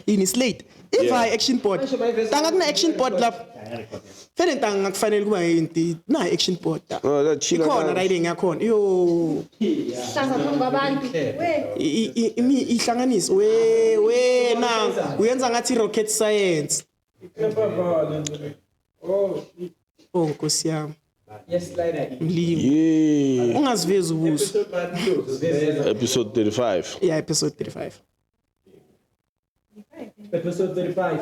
In slate. If I action board, tanga kuna action board lapho. Fene tanga kufanele kuba yinti na action board. Oh, that chila. Ikhona riding yakhona. Yo. Ihlanganisi we na uyenza ngathi rocket science. Oh Nkosi yami. Yes, slide. Mlimi. Ungazivezi ubuso. Episode 35. Yeah, episode 35. Episode 35.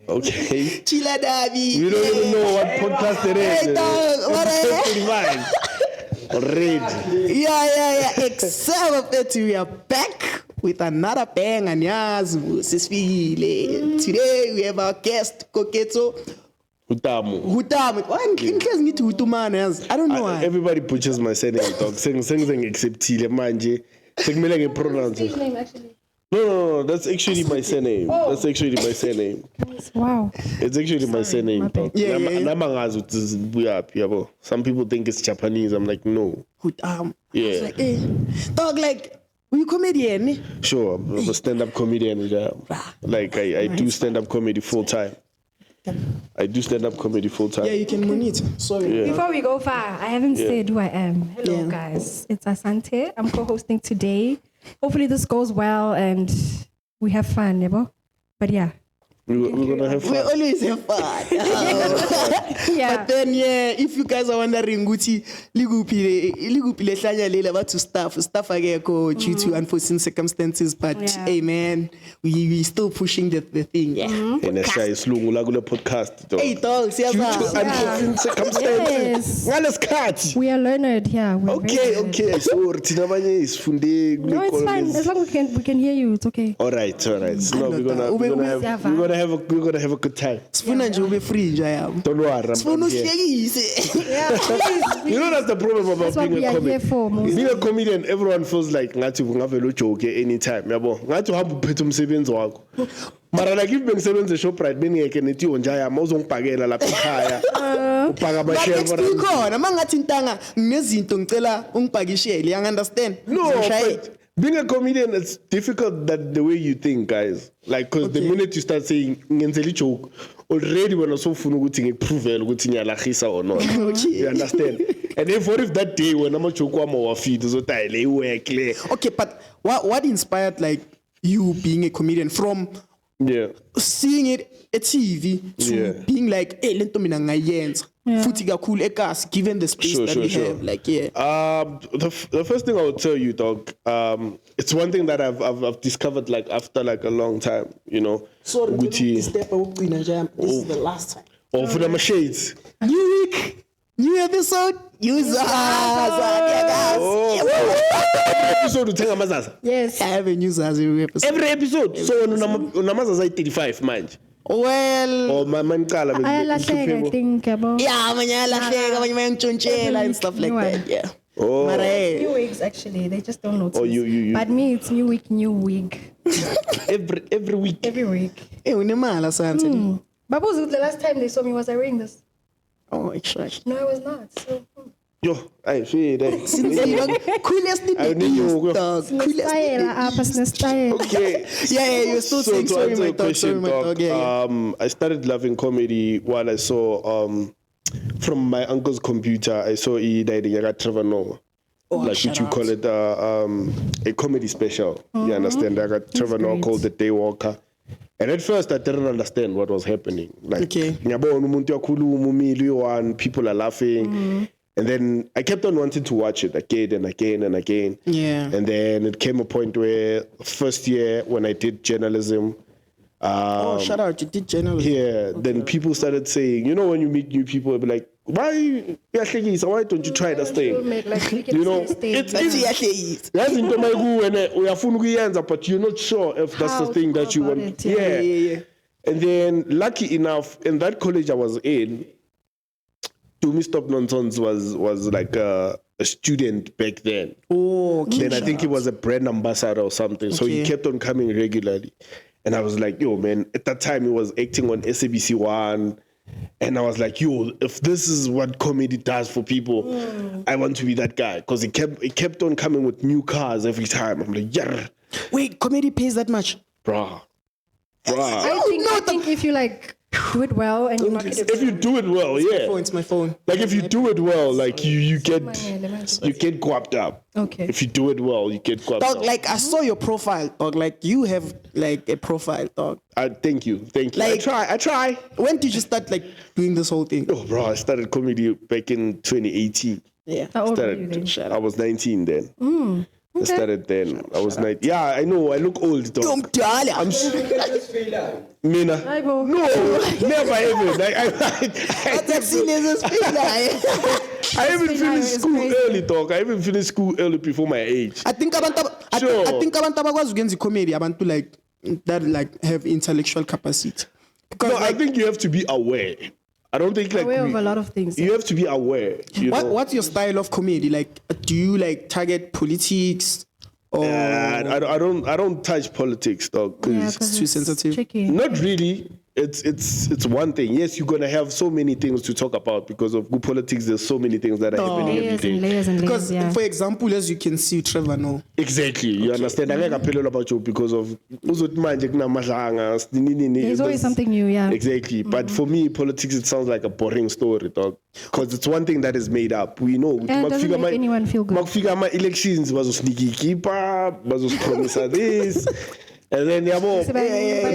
Okay. Chila Dabi. We don't even know what podcast it is. Hey, dog, what Episode 35. Already. Yeah. Except that we are back with another bang and sisifile. Today we have our guest Koketso Hutamu. Why inhlezi ngithi Hutumane yazi? I don't know why. Everybody butchers my surname, dog. Sing except Tile manje. Sekumele ngipronounce. His name actually. No, that's actually my surname. That's actually my surname. Wow. It's actually my surname, dog. Yeah. Namangazi ukuthi buyaphi yabo. Some people think it's Japanese. I'm like, no. Hutam. Yeah. Like, dog, like, are you comedian? Sure, I'm a stand-up comedian. Like I do stand-up comedy full time. Yeah, you can monitor. Sorry. Yeah. Before we go far, I haven't said who I am. Hello, Yeah. guys. It's Asante. I'm co-hosting today. Hopefully this goes well and we have fun, Nebo. But yeah. We're gonna have We fun. always have fun. Yeah. But then, if you guys are wondering, Gucci, ligupile hlanya lela bathu staff akekho due to unforeseen circumstances. But Yeah. hey, man, we still pushing the thing. Yeah. And that's why isilungu la kule podcast, dog. Hey, dog, Due to siyazama. unforeseen circumstances. Yes. Ngalesikhathi. We are learned here. We're very learned. Okay. So thina abanye isifunde No, it's fine. As long as we can hear you, it's okay. All right. So no, we're gonna have a good time. Sifuna nje ube free nje yabo. Don't worry. Sifuna I'm here. uhlekise. Yeah, please. You know that's the problem about That's what being we a are comedian. here for, mostly. Being a comedian, everyone feels like ngathi ungavela ujoke anytime, yabo. Ngathi uhamba uphethe umsebenzi wakho. Mara like if bengisebenza eShoprite beningeke nethi yonjaya mawuzongibhakela lapha ekhaya. Ubhaka amashare But next khona mangathi intanga nginezinto ngicela ungibhakishele, you understand? No, Ngizoshaye. but being a comedian, it's difficult that the way you think, guys. Like, because the minute you start saying ngenzela joke, already when so funa ukuthi ngikuprove ukuthi ngiyalahisa or not. You understand? And if what if that day when I'm a joke wami wafeed uzotayile iwork. Okay, but what inspired like you being a comedian from Yeah. seeing it at TV to Yeah. being like, hey, lento mina ngayenza. Futhi kakhulu ekas given the space that we have. Like, yeah. The first thing I would tell you, dog, it's one thing that I've discovered like after like a long time, you know. Sorry, ukuthi step awugcina nje. This is the last time. or for the shades. New week, new episode, users. Episode uthenga amazaza. Yes. I have a users every episode. Every episode. So unamazaza 35 manje. Well, Or mancala Ayalahleka, I think, Yabo. yeah, abanye ayahlahleka, abanye bayantshontshela and stuff like New that. one. Yeah. Oh. But hey, New wigs, actually. They just don't notice. Oh, you. But me, it's new week, new wig. Every week. Every week. hey, unemali asante. Babu's, the last time they saw me, was I wearing this? Oh, extra. No, I was not. So, Yo, I feel that. Coolest I need you. dog. Coolest. style, style. Okay. Yeah, you're still saying to sorry, answer my your dog. Sorry, question, my dog. Yeah. I started loving comedy while I saw from my uncle's computer. I saw he died in Trevor Noah. Like shout what you out. call it, a comedy special. You understand? I got Trevor Noah great. called The Daywalker. And at first, I didn't understand what was happening. Like, Okay. ngiyabona umuntu uyakhuluma, umile one, people are laughing. And then I kept on wanting to watch it again and again and again. Yeah. And then it came a point where first year when I did journalism, Oh, shout out. You did journalism. yeah, then people started saying, you know, when you meet new people, they'll be like, why don't you try this thing? You know, it's that's into my when but you're not sure if that's How the thing to go that you about want. it, yeah. Yeah. And then lucky enough, in that college I was in, To Me Stop Nonsense was like a student back then. Oh, okay. Then I think he was a brand ambassador or something. So he Okay. kept on coming regularly. And I was like, yo, man, at that time he was acting on SABC1. And I was like, yo, if this is what comedy does for people, I want to be that guy. Because it kept on coming with new cars every time. I'm like, yeah, Wait, comedy pays that much? bruh. I think if you like do it well and you market it If you do it well, yeah. Oh, it's my phone. Like if you do it well, like you get well. guapped up. Okay. If you do it well, you get guapped Dog, up. like I saw your profile, dog. Like you have like a profile, dog. Thank you. Like- I try. When did you start like doing this whole thing? Oh, bro, I started comedy back in 2018. Yeah. How old were you then? I was 19 then. I started then. I was 19. Yeah, I know. I look old, dog. Don't die. I'm Just feel out. Mina. Hi, Bo. No, never ever. Like That's I even It's finished school crazy. early, dog. I even finished school early before my age. I think abantu Sure. I think abantu abakwazi ukwenza comedy abantu like that like have intellectual capacity. Because No, I like, think you have to be aware. I don't think like Aware of a lot of things. you have to be aware. You know? what's your style of comedy? Like do you like target politics or I don't touch politics, dog. 'cause Yeah, 'cause too it's sensitive. Tricky. not really. It's one thing. Yes, you're gonna have so many things to talk about because of good politics. There's so many things that are happening every Layers day. and layers and layers. because Yeah. for example, as you can see, Trevor no. Exactly. You understand? I can't tell about you because of uzothi manje kunamadlanga, nini. There's always something new. Yeah. Exactly. But for me, politics, it sounds like a boring story, dog. Because it's one thing that is made up. We know. And it doesn't make anyone feel good. Makufika ama-elections, bazosinika ikhipha, bazosipromisa this. And then yabo, and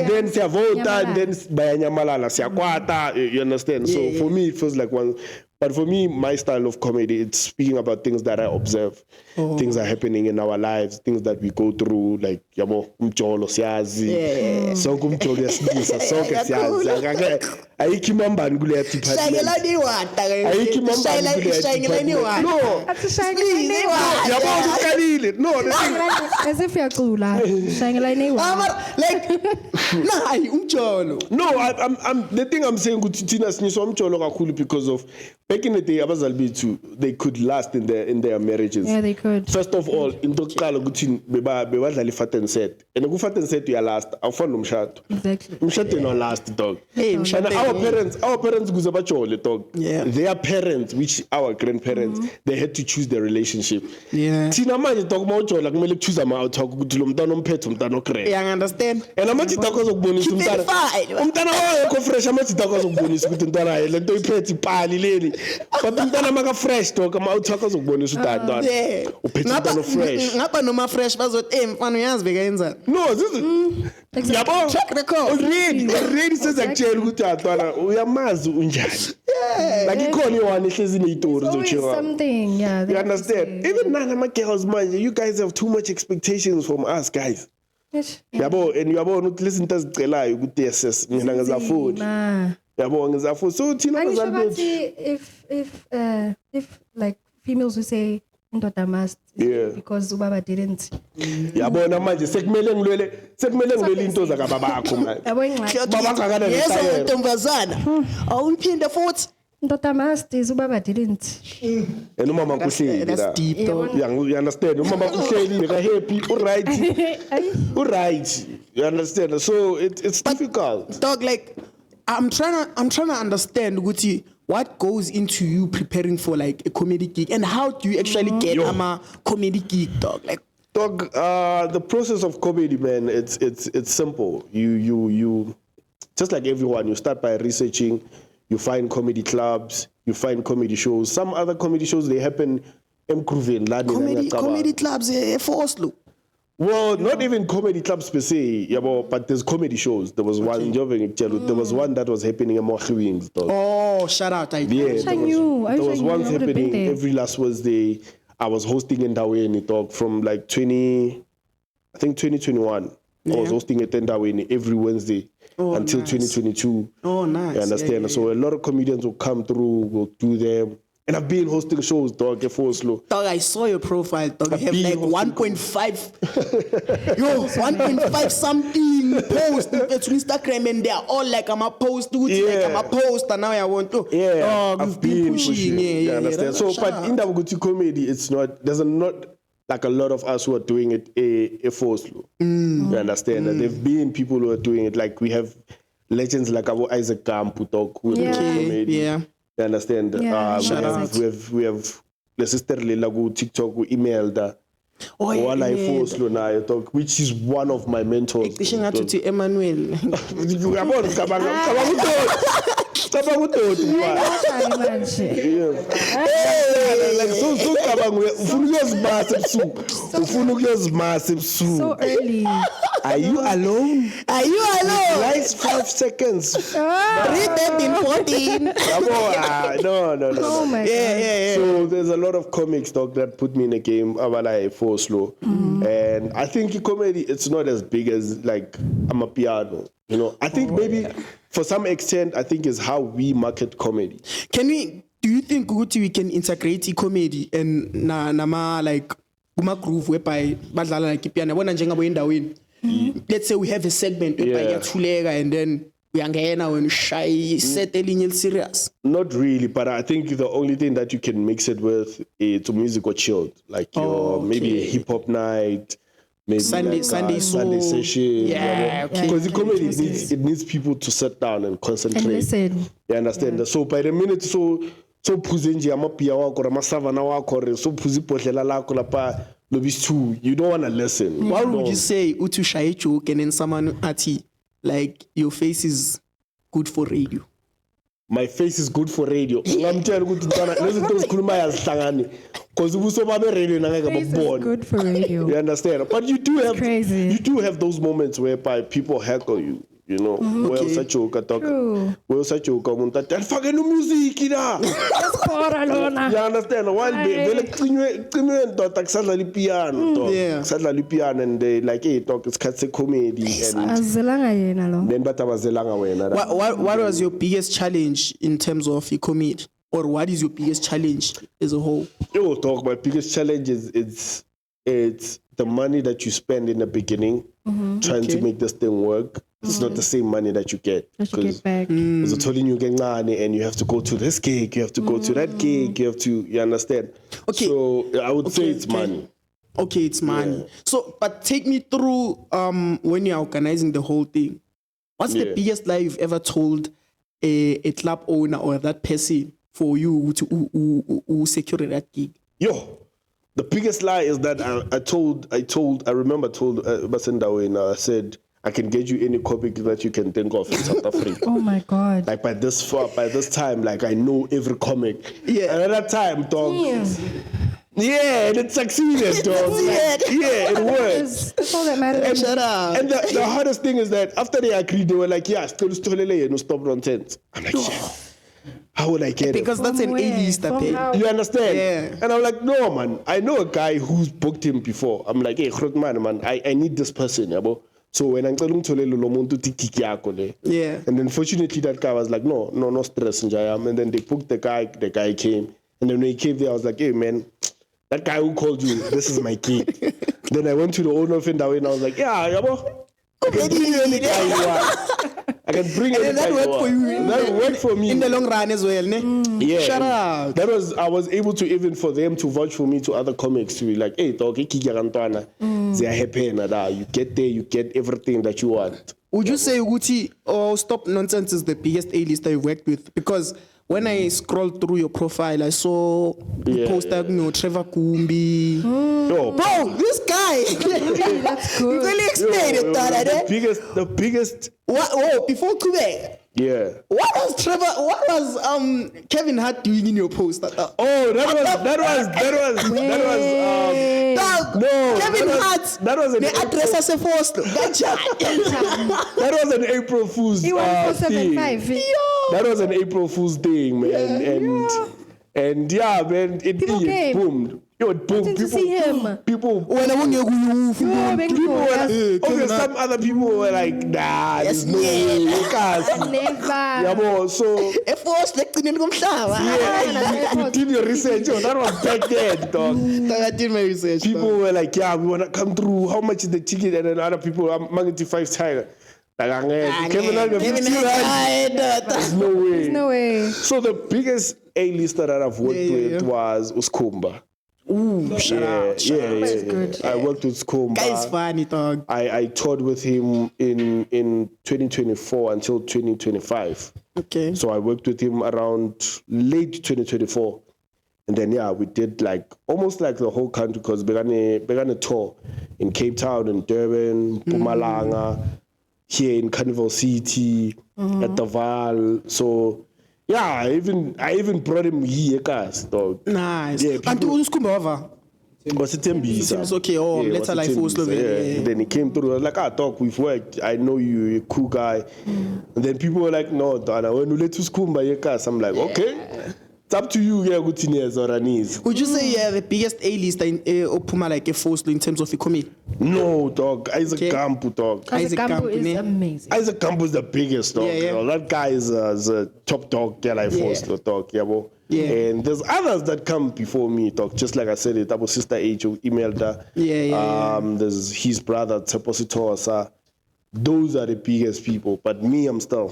then siyavota, and then bayanyamalala, siyakwata, you understand? So for me, it feels like one. But for me, my style of comedy, it's speaking about things that I observe, things are happening in our lives, things that we go through, like yabo, umjolo siyazi, sonke umjolo yasilisa, sonke siyazi. Ayikho imambani kuleya department. Shayelani wata. Ayikho imambani kuleya Shayelani department. wata. No, Shayelani yabo uqalile. No, the thing- As if yaqula. Shayelani Like nah, umjolo. No, I'm the thing I'm saying ukuthi thina sinyiswa umjolo kakhulu because of back in the day abazali bethu they could last in their marriages. Yeah, they could. First of all, into yokuqala ukuthi bebadlala ifat and set. And ukufat and set uyalast awufani nomshado. Exactly. Umshado no last dog. Hey, And mshado. our parents kuze bajole dog. Yeah. Their parents, which our grandparents, they had to choose their relationship. Yeah. Thina manje dog mawujola kumele choose ama-talk ukuthi lo mntana omphethe umntana okrele. Yeah, I understand. And amajita akho azokubonisa Keep it umntana fine. umntana wakho fresh amajita akho azokubonisa ukuthi umntana hayi lento iphethe ipali leli but umntana maka fresh dog ama-auto akho azokubonisa ukuthi ntwana Yeah. uphethe umntana fresh Ngapha noma fresh bazothi mfana uyazi bekayenzani. no this is yabo Track record. already sezakutshela ukuthi ntwana uyamazi unjani like ikhona i-one ehlezi neyitori Always zokutshiwa something. Yeah. they you have to understand say. even nana ama-girls manje you guys have too much expectations from us guys Yes. yabo and uyabona ukuthi lezi zinto azicelayo ukuthi yes mina ngizafuni Nah. yabo ngizafuni so thina Angisho abazali bethu bathi if like females who say indoda must Yeah. because ubaba didn't. yabona manje sekumele ngilwele into zakababakho manje Yabo ingxaki. Baba ngakana Yes, nesayelo. ntombazana. Awuphinde futhi. Indoda must is ubaba didn't. and umama kuhleli That's la deep though. you understand umama kuhleli ka happy right you understand so it's difficult Dog, like I'm trying to understand ukuthi what goes into you preparing for like a comedy gig and how do you actually get a comedy gig, dog? Like dog the process of comedy man it's simple you just like everyone you start by researching you find comedy clubs you find comedy shows some other comedy shows they happen improving comedy clubs for Oslo. well not even comedy clubs per se yabo but there's comedy shows there was one there was one that was happening in Mohiwings dog. Oh, shout out! Yeah, wish I knew. I there wish was I knew. one I would've been happening there. every last Wednesday. I was hosting in Ndaweni, dog, from like 2021. I was hosting it in Ndaweni every Wednesday until nice. 2022. Oh, nice. You understand? Yeah. So a lot of comedians will come through, will do them. And I've been hosting shows, dog, at Oslo. Dog, I saw your profile, dog. You have been like 1.5, yo, 1.5 something post on Instagram, and they are all like, I'm a post, like I'm a post, and now I want to. Yeah, dog, I've you've been pushing. You Yeah. understand? So, Shout but out. in Dabuguti comedy, it's not. There's not like a lot of us who are doing it a Oslo. You understand? That there've been people who are doing it. Like we have legends like Isaac Gampu, dog, who Yeah. knows comedy. Yeah. You understand? Yeah, shout out. We have the sister Lila go TikTok, we emailed her. Oh, While I yeah. force Luna, dog, which is one of my mentors. Kishing out to Emmanuel. Cabanga like so cabanga ufuna ukuyozimasa ebusuku. So early. Are you alone? Are you alone? Last 5 seconds. 3:13, 14. No. Oh my God. Yeah. So there's a lot of comics, dog, that put me in a game Abala for slow. And I think comedy, it's not as big as like I'm a piano. You know, I think maybe for some extent, I think is how we market comedy. Do you think Guti we can integrate comedy and nama like kuma groove whereby badlala like piano bona njengabo endaweni? Let's say we have a segment whereby Yeah. yathuleka and then uyangena when shy set elinye serious. Not really, but I think the only thing that you can mix it with is to music or chilled, like your maybe a hip hop night, maybe Sunday Sunday soul. session. Yeah, okay. Because the comedy it needs people to sit down and concentrate. And listen. You understand? So by the minute so phuze nje amapia wako or amasavana wako or so phuze ibhodlela lakho lapha lobis 2, you don't want to listen. Why would you say uthi ushaye joke and then someone athi like your face is good for radio? My face is good for radio. Ngamtshela ukuthi ntwana lezi zinto zikhuluma yazihlangane because ubuso babe radio nangeke Face is bakubone. good for radio. You understand? But you crazy. do have those moments whereby people heckle you. You know, where Okay. such joke talk, True. where such joke umuntu athi fucking music na. Kora lona. You understand? While they like cinywe ndoda kusadlala ipiano, dog. Yeah. Kusadlala ipiano and they like hey dog it's cut comedy and Azelanga yena lo. then batabazelanga wena. What was your biggest challenge in terms of comedy? Or what is your biggest challenge as a whole? Yo, dog, my biggest challenge is it's the money that you spend in the beginning trying to make this thing work. It's not the same money that you get. That you get back. Because telling you get money and you have to go to this gig, you have to go to that gig, you understand? Okay. So I would say it's okay. money. Okay, it's money. So, but take me through when you're organizing the whole thing. What's the Yeah. biggest lie you've ever told a club owner or that person for you to who secure that gig? Yo, the biggest lie is that I remember told Basendawe, I said, I can get you any comic that you can think of in South Africa. Oh my God. Like by this time, like I know every comic. Yeah. And at that time, dog. Damn. Yeah, and it succeeded, dog. Like, yeah, it worked. That's all that matters. Shut up. And the hardest thing is that after they agreed, they were like, yeah, still no stop nonsense. I'm like, yeah. How would I get it? Because that's an From where? A-lister From pay. how? You understand? Yeah. And I'm like, no, man. I know a guy who's booked him before. I'm like, hey, Grootman, man, I need this person, yabo. So when I'm telling to Yeah. and then fortunately that guy was like, no stress, Njayam. And then they booked the guy came. And then when he came there, I was like, hey, man, that guy who called you, this is my gig. Then I went to the owner of Indawe and I was like, yeah, yabo. I can bring any guy you want. I can bring any And guy that you worked want. for you. That worked for me. In the long run as well, ne? Yeah. Shut and up. I was able to even for them to vouch for me to other comics to be like, hey, dog, they are happy now. You get there, you get everything that you want. Would you say Uguti or Stop Nonsense is the biggest A-lister you've worked with? Because when I scrolled through your profile, I saw you Yeah. posted, Trevor Kumbi. Yo, Bro, this guy. That's You good. really explained it, the biggest, What? Oh, before Kube, yeah. what was Kevin Hart doing in your post? Oh, that was Dog, no, Kevin Hart. that was an The address as a force. that was an April Fool's He won thing. 475. That was an April Fool's thing, man. And yeah, man, it People came. boomed. Yo, it boomed. Wanted to see him. People When I want you Yo, big People were yes. like, okay, some other people were like, nah, there's no way, you can't. Never. Yeah, but so a force like the yeah, you did your research. Yo, that was back then, dog. I did my research. People were like, yeah, we wanna come through. How much is the ticket? And then other people, I'm making 5 China. Like, Kevin Hart, there's no way. No way. So the biggest A-lister that I've worked Yeah. with was Uskumba. Ooh, shout out. Yeah. good. I worked with Skumba. Guy's funny, dog. I toured with him in 2024 until 2025. Okay. So I worked with him around late 2024. And then, we did like almost like the whole country because began a tour in Cape Town, in Durban, Mpumalanga, here in Carnival City, at the Val. So, I even brought him here, guys, dog. Nice. Yeah, And people- Uskumba over. Was it Tembisa? It's okay. Oh, Yeah, let's was it like full Tembisa? Slovenia. Yeah. Yeah. Then he came through. I was like, dog, we've worked. I know you're a cool guy. And then people were like, no, Dana, when you let us come by your cars, I'm like, okay. It's up to you, yeah, good or Anis. Would you say the biggest A-list in Opuma like a Foslo in terms of economy? No, dog. Isaac Okay. Gampu, dog. Isaac Gambo is Company. amazing. Isaac Gampu is the biggest, dog. Yeah, yeah. You know, that guy is a top dog, yeah, like Foslo, dog, yeah, bro. Yeah. And there's others that come before me, dog. Just like I said, it, that was Sister H who emailed her. Yeah. There's his brother, Tepositosa. Those are the biggest people. But me, I'm still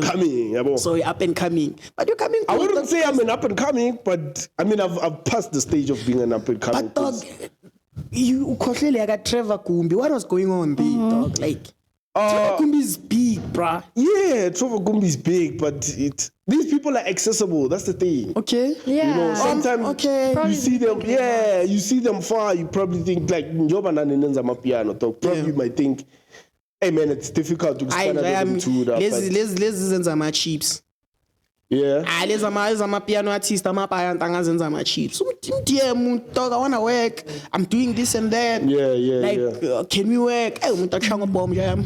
coming, yeah, bro. So you're up and coming. But you're coming I good, wouldn't dog. say I'm an up and coming, but I mean I've passed the stage of being an up and coming. But dog, you ukhohlele aka Trevor Kumbi. What was going on there, dog? Like Trevor Kumbi is big, bruh. Yeah, Trevor Gumbi is big, but these people are accessible. That's the thing. Okay. Yeah. You know, sometimes okay. you Probably see them, thinking about you see them far, you probably think like Njoba Nanenenza Mapiano, dog. Probably you might think, hey man, it's difficult to stand at them too. Lezi zenza ama chips. Yeah. Lezi ama piano artist amapaya ntanga zenza ama chips. DM dog, I wanna work. I'm doing this and that. Yeah. Can we work? Hey, umuntu akushaya ngobomb jam.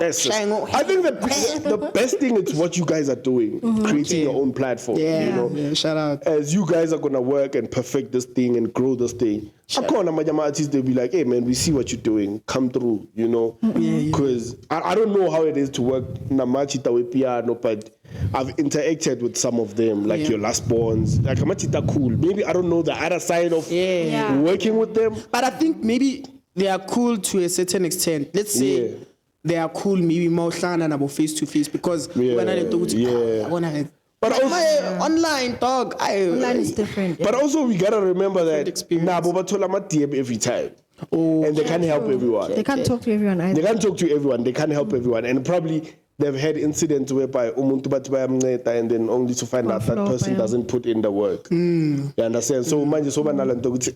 Yes, Shine on- I think the best thing is what you guys are doing, creating your own platform. Yeah. You know, Yeah, shout out. as you guys are gonna work and perfect this thing and grow this thing. Akona majama artists, they'll be like, hey man, we see what you're doing, come through, you know. Because I don't know how it is to work Namachita with piano, but I've interacted with some of them, like your last borns. Like Amachita cool. Maybe I don't know the other side of Yeah. working with them. But I think maybe they are cool to a certain extent. Let's say Yeah. they are cool maybe more nabo face to face because when I talk to yeah. I wanna But also, online dog. Online is different. but also we gotta remember that experience. Nabo batola ma DM every time. And they can't help everyone. They can't talk to everyone They either. can't talk to everyone. They can't help everyone. And probably they've had incidents whereby umuntu bathi bayamnceda and then only to find out that Flop, person yeah. doesn't put in the work. You understand? So manje soba nalento ukuthi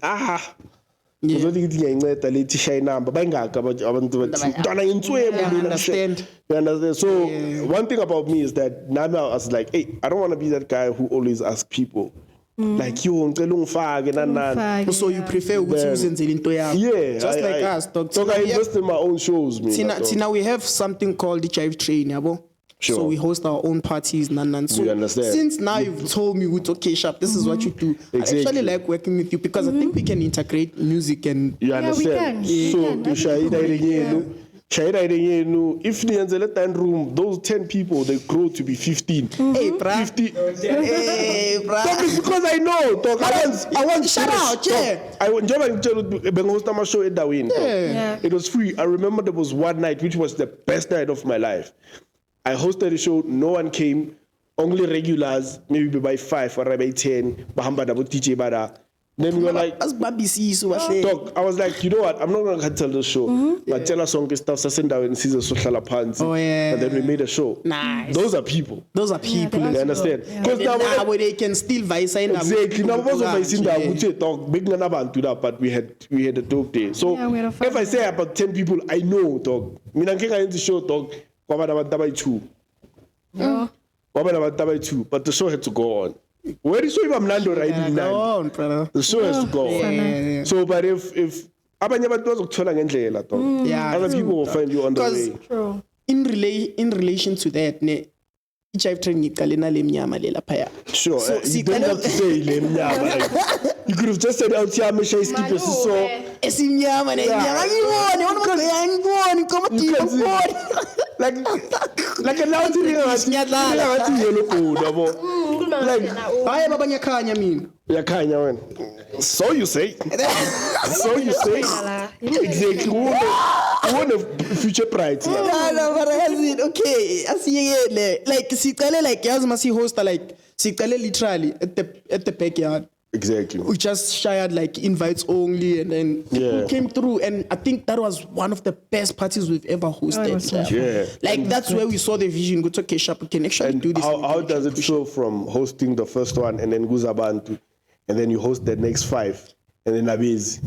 uzothi ngithi ngiyayinceda lethi shaya inamba bayingaka abantu bathi ntwana ngitswebo Yeah, I mina." understand. You understand? So one thing about me is that now I was like, hey, I don't want to be that guy who always asks people like, yo ngicela ungifake nanani. So you prefer ukuthi uzenzele into yakho. Yeah, Just like us, dog. So I invest in my own shows, man. Tina, we have something called the Jive Train, yabo. Sure. So we host our own parties, nan. So We understand. since now you've told me, okay, Sharp, this is what you do. I Exactly. actually like working with you because I think we can integrate music and You we understand? can. We So can. to Shaida yenu, if the 10 room, those 10 people they grow to be 15. hey, bruh. 50. Hey, bruh. Dog, it's because I know, dog. I want Shout out, yeah. I host my show in Darwin. dog. Yeah. It was free. I remember there was one night which was the best night of my life. I hosted a show, no one came, only regulars, maybe by 5 or by 10. Bahamba dabo DJ Bada. Then we were like, That's Babisi, so I dog, I was like, you know what? I'm not going to cancel the show. But tell us song stuff, send out and see the social panty. Oh, yeah. And then we made a show. Nice. Those are people. Those are people. they You are. understand? Yeah. Because now where they can still vice in exactly. Now because of my sin that would say dog, big nana bantu that, but we had a dope day. So Yeah, we had a fun if I say about 10 people, I know dog. Mina ngeke into show dog. Kwabana abantu abayi-2. Kwabana abantu abayi-2. But the show had to go on. Where is so even Mlando riding Go now? on, brother. The show has to go on. Yeah. So, but if abanye abantu bazokuthola ngendlela dog. Yeah. Other people will find you on the Because way. True. in relation to that, ne, i-Jive Train ngiqale nale mnyama le lapha. Sure. So, You don't have to say le mnyama. Like, you could have just said LTM Shay Skip so. Esimnyama ne mnyama ngibone, ngibone, You can see. Like a loud thing ngathi yellow code yabo. Like hayi baba ngiyakhanya mina. yakhanya wena. So you say. So you say. Exactly. You want a future pride. No, but yazi okay, asiyekele. Like siqale like yazi masi hosta like siqale literally at the backyard. Exactly. We just shared like invites only, and then people Yeah. came through, and I think that was one of the best parties we've ever hosted. was so Yeah. Like that's where we saw the vision. Go to okay, sharp, we can actually And do this. how does it feel from hosting the first one and then Guzabantu, and then you host the next 5, and then Abiz?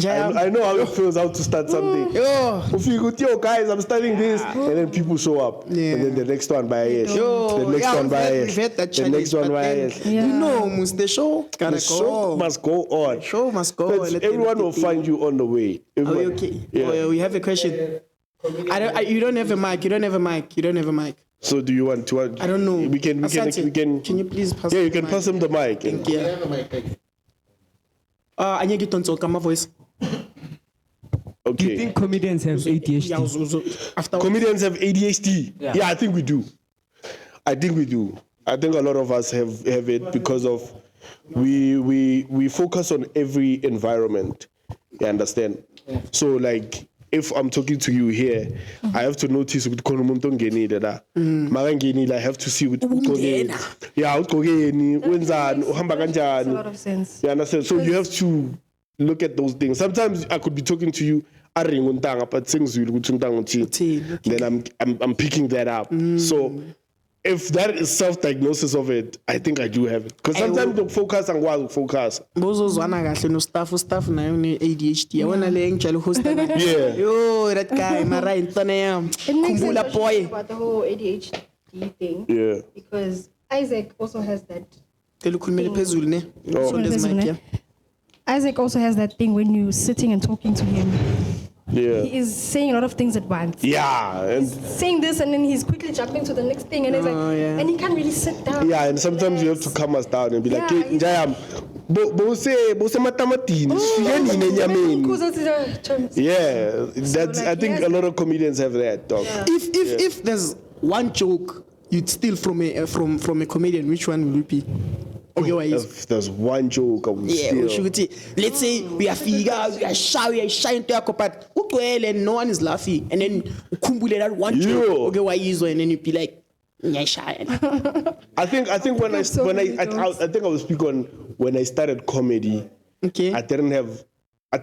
Yeah. I know how it feels how to start something. Yo. If you go, yo guys, I'm starting this, and then people show up, Yeah. and then the next one by yes, Yo, the next yeah, one by we've yes, had that the next challenge, one but by then, yes. Yeah. You know, Mus, the show gotta The show go. must go on. Show must go. But Let them everyone will take it. find you on the way. Are we Everyone. okay? Yeah. Oh, we have a question. You don't have a mic. You don't have a mic. You don't have a mic. So do you want to? I don't know. We can. Asante, Can you please pass? Yeah, me you the can mic? pass him the mic. Thank you. I need to turn my voice. Do you Okay. think comedians have ADHD? Yeah, after Comedians have ADHD. Yeah. Yeah, I think we do. I think a lot of us have it because of we focus on every environment. You understand? So like if I'm talking to you here, I have to notice ukuthi khona umuntu ongenile la. Mara ngenile, I have to see ukuthi ugqokeni. Yeah, ugqokeni, wenzani, uhamba Makes a lot kanjani. of sense. You understand? So you have to look at those things. Sometimes I could be talking to you, aring untanga, but singizwile ukuthi untanga uthini. Uthini, okay. Then I'm picking that up. So if that is self-diagnosis of it, I think I do have it. Because sometimes the focus and while focus. bozozwana kahle no staff nayo ne ADHD. Yabona le ngijalo host. Yeah. Yo, that guy, mara intone yam. It makes sense Kumbula what you boy. say about the whole ADHD thing. Yeah. Because Isaac also has that. Telukhulumele phezulu ne. Oh. So there's Phezulu, mic, ne? yeah. Isaac also has that thing when you're sitting and talking to him. Yeah. He is saying a lot of things at once. Yeah. And Saying this and then he's quickly jumping to the next thing and he's like, yeah. and he can't really sit down. yeah, and sometimes you have to calm us down and be like, Yeah, "Hey, Njayam, bose matamatini, sifike nini enyameni?" Yeah, that's. like, I think yes. a lot of comedians have that, dog. If there's one joke you'd steal from a comedian, which one will it be? Okay, why is? If there's one joke I would Yeah, steal. we should. Let's say we are figure, we are shy into a but and no one is laughing, and then ukumbule that one joke. Yo. Okay, why is? And then you be like, yeah, shy. I think when I so many jokes. I think I will speak on when I started comedy. Okay. I didn't have.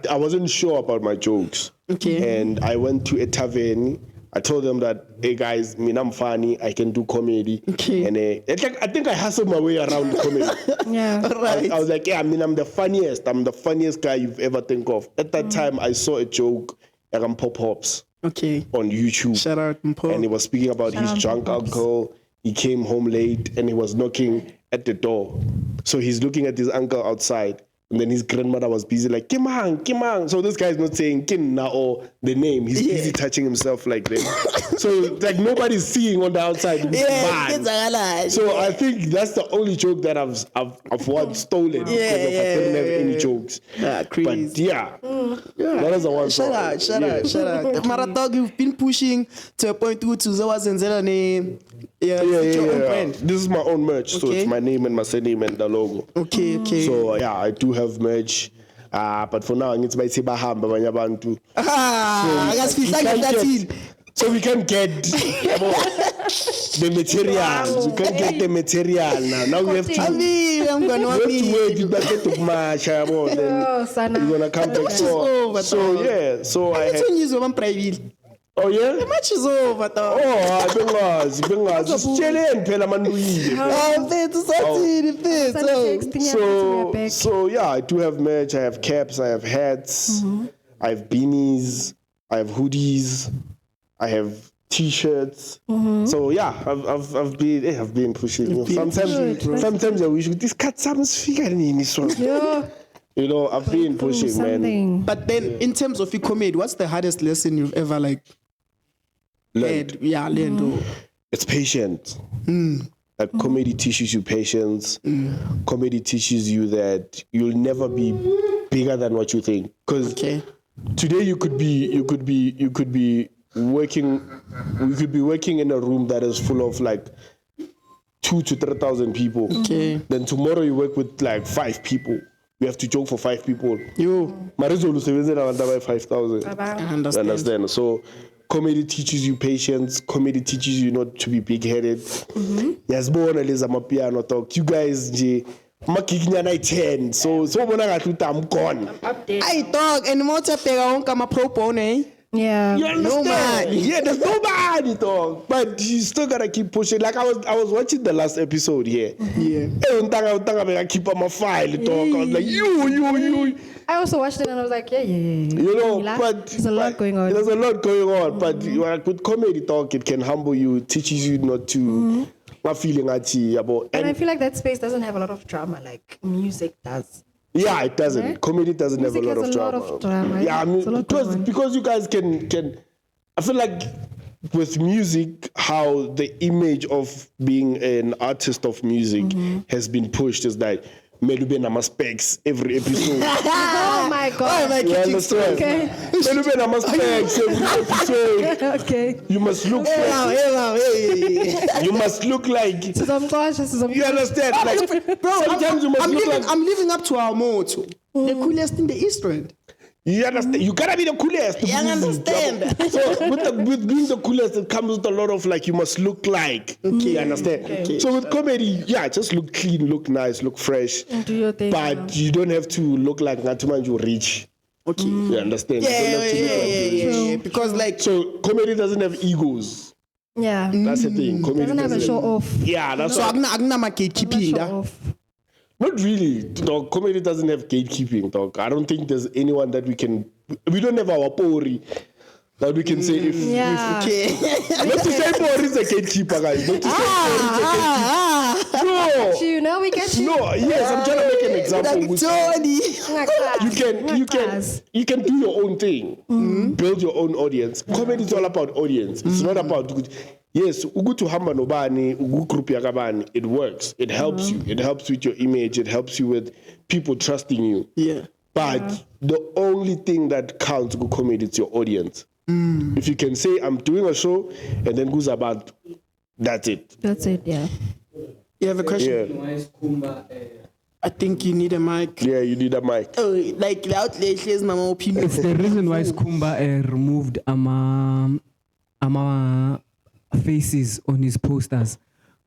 I wasn't sure about my jokes. Okay. And I went to a tavern. I told them that, hey guys, I'm funny. I can do comedy. Okay. And it's like, I think I hustled my way around comedy. Yeah. Right. I was like, yeah, I'm the funniest. I'm the funniest guy you've ever think of. At that time, I saw a joke, Pop Hops, Okay. on YouTube. Shout out, Mpo. And he was speaking about his out drunk Pop Pops. uncle. He came home late and he was knocking at the door. So he's looking at his uncle outside. And then his grandmother was busy like, Kimang, Kimang. So this guy's not saying Kinna or the name. He's busy touching himself like that. So like nobody's seeing on the outside. Yeah, Man. So I think that's the only joke that I've once stolen because I didn't have any jokes. crazy. But yeah, that is the one. Shout out. Maratog, you've been pushing to a point to Zawazenzela name. Yeah, your own brand. This is my own merch, so Okay. it's my name and my surname and the logo. Okay. So yeah, I do have merch. But for now, it's my bahamba abanye abantu. Ah, I guess we can't get that in. So we can get the materials. We can get the material now. Now we have to. I'm gonna We have to wait. You better get to March. Oh, Sana. You're gonna come back. Match is over, So dog. yeah. So I It's had. when you one private. Oh yeah. The match is over, dog. Oh, bengazi. Sitsheleni phela manuyile. Oh, Fethu sathini Fethu. Sana texting you, So, back. so yeah, I do have merch. I have caps. I have hats. I have beanies. I have hoodies. I have T-shirts. So yeah, I've been pushing. Sometimes I wish this cut sounds figure nini so. Yeah. You know, I've been pushing, man. Something. But then, in terms of your comedy, what's the hardest lesson you've ever Learned. learned? Yeah, learned. Oh. It's patience. Like comedy teaches you patience. Comedy teaches you that you'll never be bigger than what you think. Because Okay. today you could be working. We could be working in a room that is full of like 2,000 to 3,000 people. Okay. Then tomorrow you work with like 5 people. You have to joke for 5 people. You Marizolo sebenza nabantu by 5,000. I You understand. understand? So comedy teaches you patience. Comedy teaches you not to be big-headed. Yazibona lezi amapiano talk. You guys nje magiginyana ayi-10 so ubona kahle ukuthi I'm gone. Hey dog, and more tabheka wonke ama pro bono, eh? Yeah. You understand? money. Yeah, there's no money, dog. But you still gotta keep pushing. Like I was watching the last episode here. Yeah. Hey, I keep on my file, dog. I was like, you. I also watched it and I was like, yeah. You know, but there's a lot going on. There's a lot going on, but like with comedy talk, it can humble you, teaches you not to. My feeling at about. And I feel like that space doesn't have a lot of drama like music does. Yeah, it doesn't. Right? Comedy doesn't Music have a lot has of drama. Yeah, I It's a mean, lot going on. because you guys can. I feel like with music, how the image of being an artist of music has been pushed is that Melube nama specs every episode. Oh my Why god. am I You catching understand? Okay. Melube nama specs every episode. Okay. You must look. Hey. You must look like. You understand? Like, Bro, sometimes you must look like. I'm living up to our motto. The coolest in the East End. You understand? You gotta be the coolest. You understand? So with being the coolest, it comes with a lot of like you must look like. Okay. You understand? Okay. So with comedy, yeah, just look clean, look nice, look fresh. Do your thing. But you don't have to look like Ngatuman you rich. Okay. You understand? You don't have to look like Yeah. Because like So comedy doesn't have egos. Yeah. That's the thing. Comedy Doesn't have a show off. Yeah, that's so what. agna ma gatekeeping Show da. off. Not really. Dog, comedy doesn't have gatekeeping, dog. I don't think there's anyone that we don't have our pori that we can say if Yeah. Okay. not to say pori is a gatekeeper, guys. Not to say pori is a gatekeeper. No. You know, we get you. No, yes, I'm trying to make an example. With you can do your own thing, build your own audience. Comedy is all about audience. It's not about good. Yes, ugu to hamba nobani, ugu group yakabani. It works. It helps you. It helps with your image. It helps you with people trusting you. Yeah. But the only thing that counts with comedy is your audience. If you can say I'm doing a show and then goes about, that's it. That's it, yeah. You have a question? Yeah, I think you need a mic. yeah, you need a mic. Oh, like the outlet is my opinion. It's the reason why Skumba removed ama faces on his posters.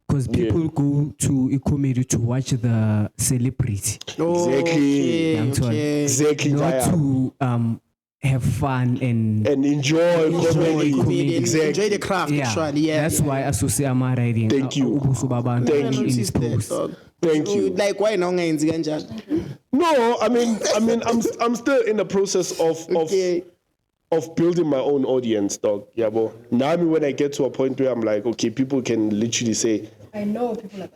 Because people go to a comedy to watch the celebrity, Oh, Exactly. Okay. Exactly. not Jaya. to have fun and Enjoy comedy. Comedian, Exactly. enjoy the craft, actually. Yeah. that's why Asusi Ama writing. Thank you. Thank in you. his post. Thank you. Like why now ngayenzi kanjalo? No, I mean, I'm still in the process Okay. of building my own audience, dog. Yeah, but now when I get to a point where I'm like, okay, people can literally say, I know people are like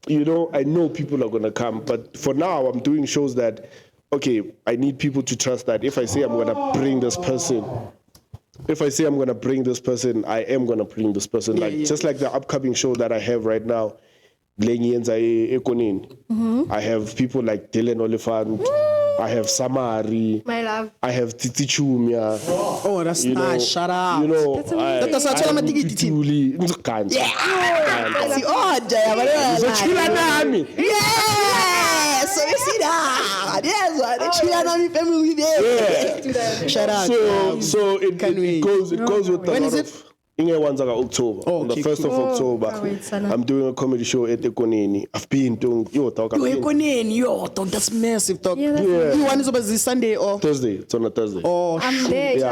you know, I know people are gonna come, but for now I'm doing shows that, okay, I need people to trust that if I say I'm gonna bring this person, I am gonna bring this person. Just like the upcoming show that I have right now, Lenyenza Ekonin. I have people like Dylan Oliphant. I have Samari. my love. I have Titi Chumia. Oh, that's You know, nice. Shut up. You know, That's amazing. That's what I'm thinking. Yeah. See, oh, Jaya, So chila nami. yeah. So you see that? Yes, the Chilanami family there. Yeah. Shut up. So it goes with a When lot is it? of. Inge October. Oh, On the okay, 1st of October, can't wait, Sana. I'm doing a comedy show at Ekoneni. I've been doing Yo, dog, that's massive, dog. Yeah, that's Yeah. You want it this Sunday or? Thursday. It's on a Thursday. Oh, I'm there. Yeah,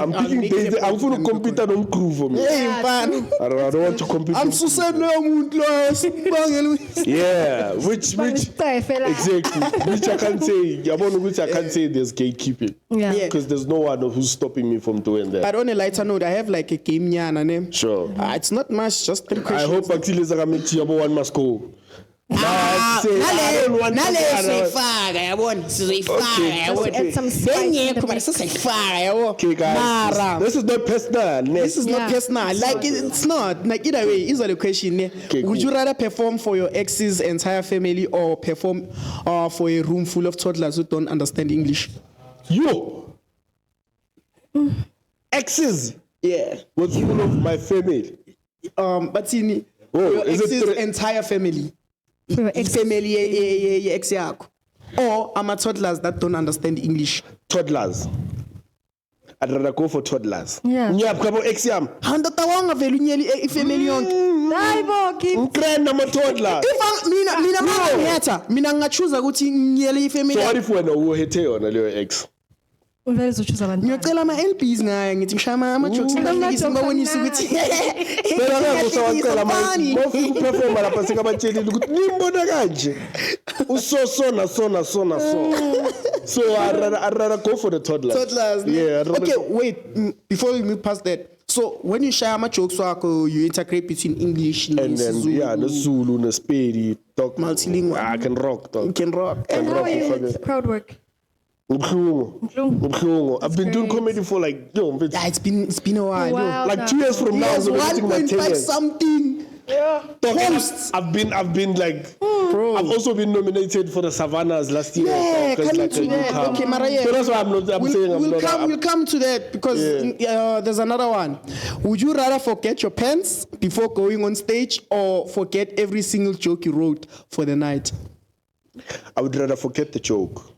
I'm picking days. I'm going to compete on crew for me. hey, Yeah, man. I don't want to compete. I'm on so crew. sad now, Mutlas. Yeah, which exactly, which I can't say. Which I can't say there's gatekeeping. Yeah. Yeah. Because there's no one who's stopping me from doing that. But on a lighter note, I have like a game nyana name. Sure. It's not much, just 3 I questions. hope actually Zagamiti one must go. I say, I don't want to sizoyifaka yabona sizoyifaka Okay. Add some spice in the yabona mix. sesiyifaka yabo Okay, guys. mara This is not personal. this is not Yeah. personal like it's not like either way is the question Okay, would you cool. rather perform for your ex's entire family or perform for a room full of toddlers who don't understand English? Yo. Exes Yeah. was full of my family. But in Oh, your is it ex's three- entire family For your ex. family ex yakho or ama toddlers that don't understand English. Toddlers. I'd rather go for toddlers. Yeah. Nyapha ex yam. Handota wanga vele unyeli ifamily yonke. Hayi bo, kids. Umtrend ama-toddler. mina ngingachuza ukuthi ngiyele So ifamily what if wena uhethe yona leyo ex? Uvele uzochoose abantu. ngiyocela ama-LBs ngayo ngithi mshaya ama-jokes ngibabonise ukuthi Phela ngeke usawacela manje. Mawufika uperforma lapha sikabatshelile ukuthi nimbona kanje. So. So I'd rather go for the toddlers. toddlers. Yeah. I'd rather Okay, go- wait. Before we move past that, so when you share ama-jokes wakho, you integrate between English and And then Zulu, Spedi, dog. Multilingual. I can rock, dog. You can rock. And how are you Fuck with it. crowd work? Ngibhlungu. I've been doing great. comedy for like Yeah, it's been a while. Wow. like 2 years from now. Yes, So I'm getting my 10 1.5 years. something. Yeah. Hosts. I've been like, Bro. I've also been nominated for the Savannas last year. Yeah, Because coming like to a that. newcomer. Okay, Maria. So that's why I'm saying I'm not. We'll come to that because there's another one. Would you rather forget your pens before going on stage or forget every single joke you wrote for the night? I would rather forget the joke.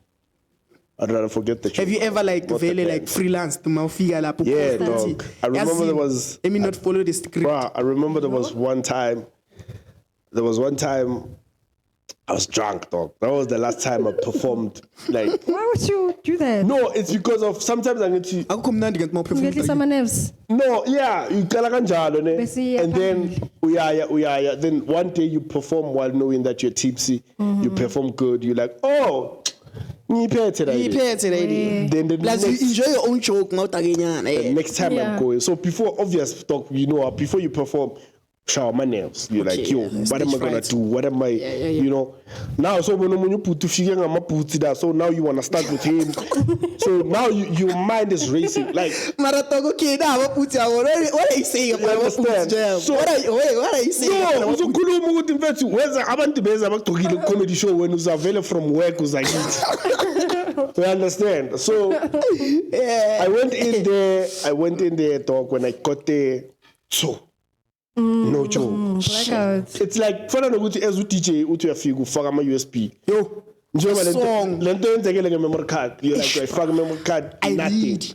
I'd rather forget the joke. Have you ever like Not the really pen. like freelance to mafia lapho? Yeah, constantly? dog. I remember Yazi, there was- Let me not follow the script. Bruh, I remember there was one time I was drunk, dog. That was the last time I performed. Like, Why would you do that? no, it's because of sometimes I need to. Akukho mnandi ngento You mawuphefumula. get least some nerves. No, yeah, you cala kanjalo, ne? Bese iya And then uyaya. Then one day you perform while knowing that you're tipsy. You perform good. You're like, oh, ngiphethe la ile. Iphethe lady. Then the Plus you next- enjoy your own joke mawutakenyana. The next time Yeah. I'm going. So before, obvious talk, before you perform, shower my nails. You're like, Okay, yo, yeah, what am I stage gonna fright. do? What am I, you know? Now, so when you put to figure out my boots that, so now you wanna start with him. So now your mind is racing. Like, Marathon, okay, now what are you saying about what understand? jam? So- What are you saying? no, about uzokhuluma ukuthi mfethu wenza abantu beza abagcokile comedy show when uzavele from work uzakithi. You understand? So I went in there, dog. When I got there, so no joke. Blackout. It's like fana nokuthi as uDJ uthi uyafika ufaka ama USB. Yo, Njengoba song. lento yenzekele nge-memory card. You're like uyafaka memory card, I nothing. read.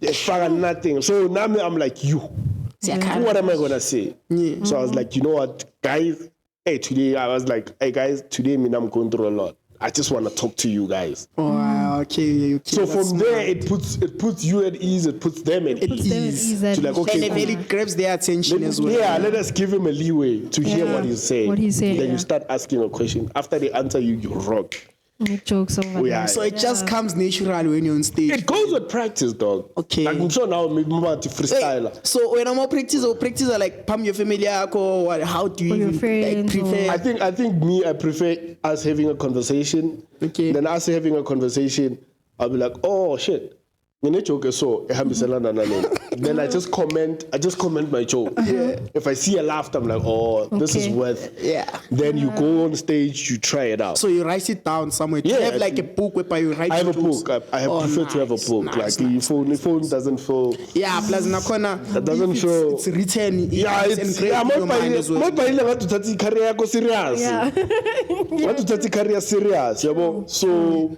Uyafaka nothing. So now I'm like you. What am I gonna say? Yeah. So I was like, you know what, guys? Hey, today I was like, hey guys, today I'm going through a lot. I just want to talk to you guys. Oh, okay. So that's from there, it puts you at ease. It puts them at Puts them at ease. ease and- To like, And okay, it really grabs their attention as well. yeah, let us give him a leeway to hear Yeah. what he's saying. What he's saying, Then yeah. you start asking a question. After they answer you, you rock. Make jokes over Yeah. there. So it just comes natural when you're on stage. It goes with practice, dog. Okay. Like, I'm sure now maybe I'm about to freestyler. So when I'm more practice like pam your family yako, what how do you Or your even friends like, prefer? I think I prefer us having a conversation. Okay. Then us having a conversation, I'll be like, oh shit. Joke so then I just comment my joke. If I see a laugh, I'm like, oh, this is Okay. worth. Yeah. Then you go on stage, you try it out. So you write it down somewhere. Do you Yeah, have like a book where you write I have a your jokes? book. I have Oh, prefer to have a nice, book. nice, Like nice. the phone doesn't feel. Yeah, plus nakona That doesn't if show- it's written. Yeah, it's engraved in your mind as well. ngathi uthatha career yakho serious. Yeah. Ngathi uthatha career serious, yabo. So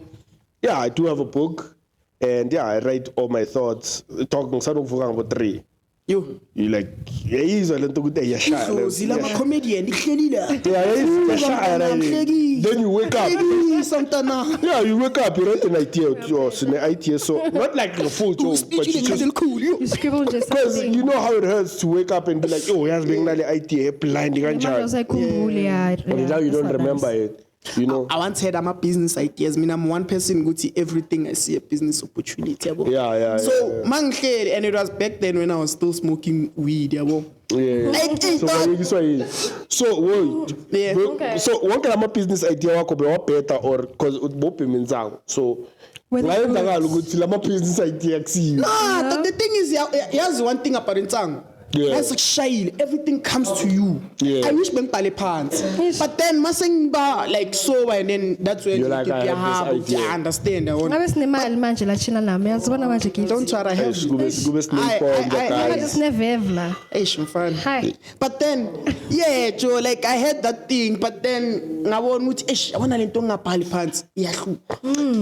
yeah, I do have a book, and yeah, I write all my thoughts. Talking ngisadokuvuka ngo 3. You. You like yayizwa lento ukuthi yashaya. Zila ma comedian ihleli la. Yeah, yashaya la. Mhleki. Then you wake up. Mhleki, Santana. Yeah, you wake up, you write an idea, an idea, so not like a full joke, but Speech you just is cool. You. You scribble just because something. you know how it hurts to wake up and be like, oh, yes, being an idea, blind, you can't Manje usayikhumbule, yeah. but now you that's don't not remember nice. it. You know? I once had my business ideas. I mean, I'm one person who see everything I see a business opportunity. Yabo. Yeah. So mangihleli, and it was back then when I was still smoking weed. Yabo. Yeah. Like, So dog. ngayikiswa yini? So wait. Yeah. Okay. So wonke lama business idea wakho bewa better or because ubophiminzango. So Whether ngayenzakala good. ukuthi lama business idea kusiyo. Ah, the thing is, here's one thing about Ntsango. Yeah. That's like shy. Everything comes to you. Yeah. I wish bengibhale pants. Yes. But then masengiba like sober and then that's when You're like, I have this idea. I understand. I want. Ngabe sinemali manje la china nami yazibona manje kids. Don't try to help Eish, me. kube I- sinempondo I- Ngabe guys. sinevevla. Eish, mfana. Hi. But then, yeah, Joe, like I had that thing, but then ngabona ukuthi eish, abona lento ngabhali pants. Iyahluka.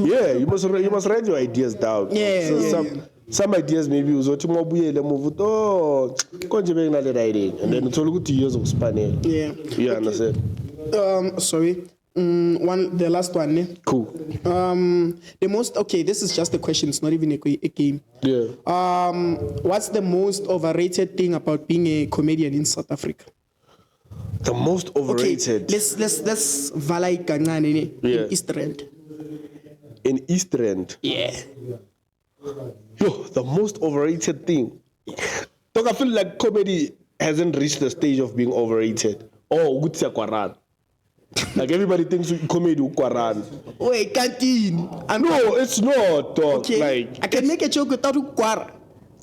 Yeah, you must write your ideas down. Yeah, So yeah, some, yeah. some ideas maybe uzothi mawubuyele move oh konje bekunale writing and then uthola ukuthi years of spanel. Yeah. You understand? Sorry. The last one. Ne? Cool. The most, okay, this is just a question. It's not even a game. Yeah. What's the most overrated thing about being a comedian in South Africa? The most Okay, overrated let's valai kancane Yeah. in East Rand. in East Rand. Yeah. Yo, the most overrated thing. Dog, I feel like comedy hasn't reached the stage of being overrated. Oh, good Kwaran. Like everybody thinks comedy Kwaran. Wait, canteen. No, it's not, dog. Okay. Like I can make a joke without kwara.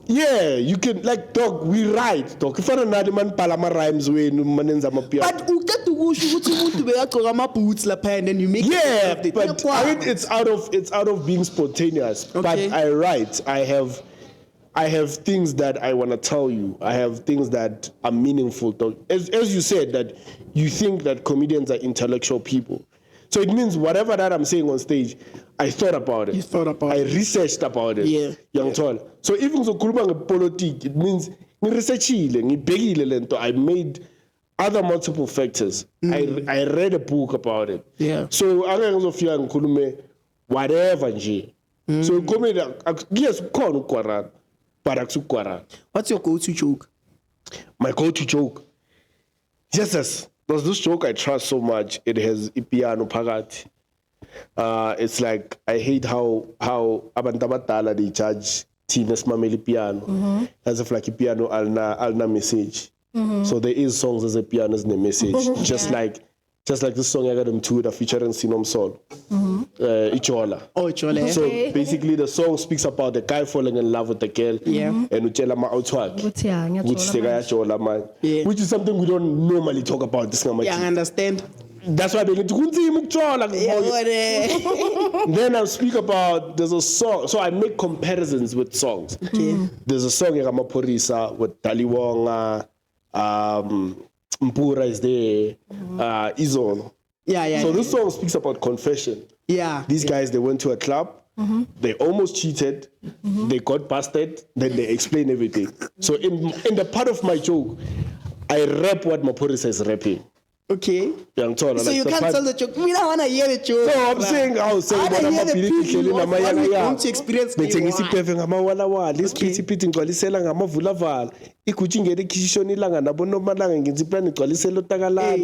yeah, you can like dog. We write, dog. If I don't know the man palama rhymes when manenza mapia. But uket ukusho ukuthi umuntu bekagcoka ama boots lapha and then you make Yeah, it but I mean it's out of being spontaneous. But Okay. I write. I have things that I want to tell you. I have things that are meaningful. As you said, that you think that comedians are intellectual people. So it means whatever that I'm saying on stage, I thought about it. You thought about I it. researched about it. Yeah. Young tall. So even ngizokhuluma ngepolitics, it means ngiresearchile, ngibhekile lento. I made other multiple factors. I read a book about it. Yeah. So angeke ngizofika ngikhulume whatever nje. So comedy yes ukhona ukwarana but akusukwarana. What's your go-to joke? My go-to joke. Yes, there's this joke I trust so much. It has ipiano phakathi. It's like I hate how abantu abadala they judge thina simamela piano as if like ipiano alna message. So there is songs as a piano as a message, just like this song I got them to featuring Sinom Sol, Ichola. Oh, Chole. So basically, the song speaks about the guy falling in love with the girl, and uchela ma outwork, Ukuthi ya, ngiyajola which the guy chola man, Yeah. which is something we don't normally talk about. This Yeah, I understand. That's why they need to kunzima ukuchola. Then I'll speak about there's a song. So I make comparisons with songs. Okay. There's a song Ramaporisa with Taliwonga, Mpura is there, Izolo. Yeah. So this song speaks about confession. Yeah. These guys, they went to a club, they almost cheated, they got busted, then they explain everything. So in the part of my joke, I rap what Maporisa is rapping. Okay. Young Tola, So like you the can't part- tell the joke. We don't want to hear the joke. No, I'm saying I was saying I bona wanna hear the amabhilidi preview ihleli of what namayana we're ya. going to experience Bethengisa day ipeve ngamawalawala, isiphithiphithi ngigcwalisela ngamavulavala. Igutshe ingene ekhishishoni ilanga nabo nomalanga ngenza iplan igcwalisela otakalala.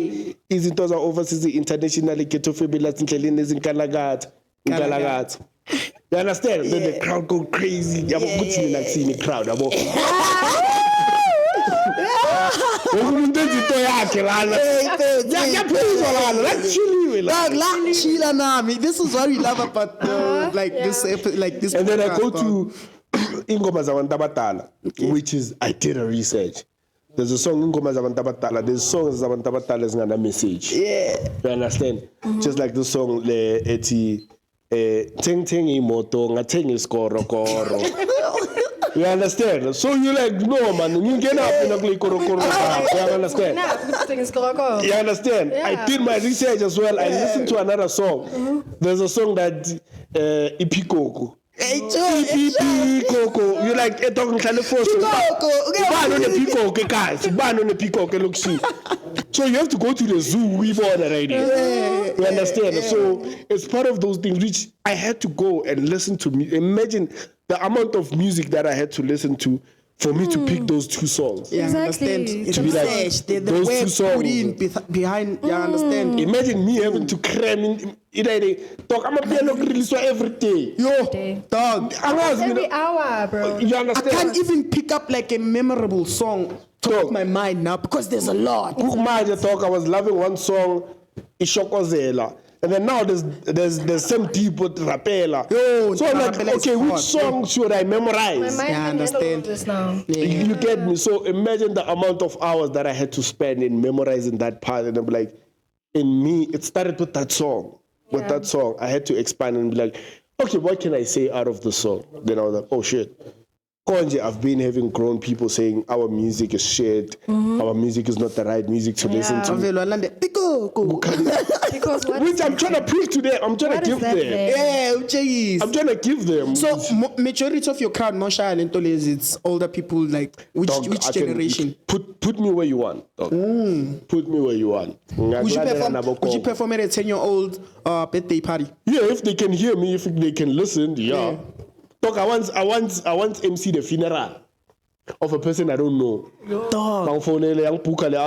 Izinto za overseas international ghetto fabulous indleleni ezinkalakatha. Inkalakatha. You understand? Then the crowd go crazy. Yabo kuthi mina kusini crowd yabo. Umuntu into yakhe lana. Yaphuzwa lana. Lakuchiliwe la. Dog, la chila nami. This is what we love about this. And then I go podcast, to Ingoma Zabantu Abadala, which is I did a research. There's a song Ingoma Zabantu Abadala. There's songs Zabantu Abadala is not a message. Yeah. You understand? Just like the song le eti Teng Teng imoto ngathenga isikoro. You understand? So you like no man, you get up in a koro. You understand? You understand? Yeah. I did my research as well. I listened to another song. There's a song that Ipikoko. Hey, Joe. Ipikoko. You like talking California. So you have to go to the zoo. We born already. You understand? So it's part of those things which I had to go and listen to. Imagine the amount of music that I had to listen to for me to pick those two songs. Yeah, Exactly. I understand. It's To be like, research, the those two work songs. put in behind. Yeah, I understand. Imagine me having to cram in. Talk, I'm a piano release every day. Yo, dog. Every hour, bro. You I understand? can't even pick up like a memorable song top of my mind now because there's a lot. Bookmanja talk. I was loving one song, Ishokozela, and then now there's some deep with Rapela. Yo, so I'm like, Rapela is okay, which hot, song should I My memorize? mind Yeah, I can handle understand. all this now. You get me? So imagine the amount of hours that I had to spend in memorizing that part, and I'm like, in me, it started with that song. With that song, I had to expand and be like, okay, what can I say out of the song? Then I was like, oh shit, Konje, I've been having grown people saying our music is shit, our music is not the right music to listen to. Avelo alande go. Because what? Which I'm trying to prove to them. I'm trying What to is give that them. then? Yeah, uchekisi. I'm trying to give them. So majority of your crowd, Moshal and Toles, it's older people. Like which Dog, which I can- generation? Put me where you want. Dog. Put me where you want. Would you perform at a 10-year-old birthday party? Yeah, if they can hear me, if they can listen, yeah. Dog, I want MC the funeral of a person I don't know. Dog. Bangfonele yang buka le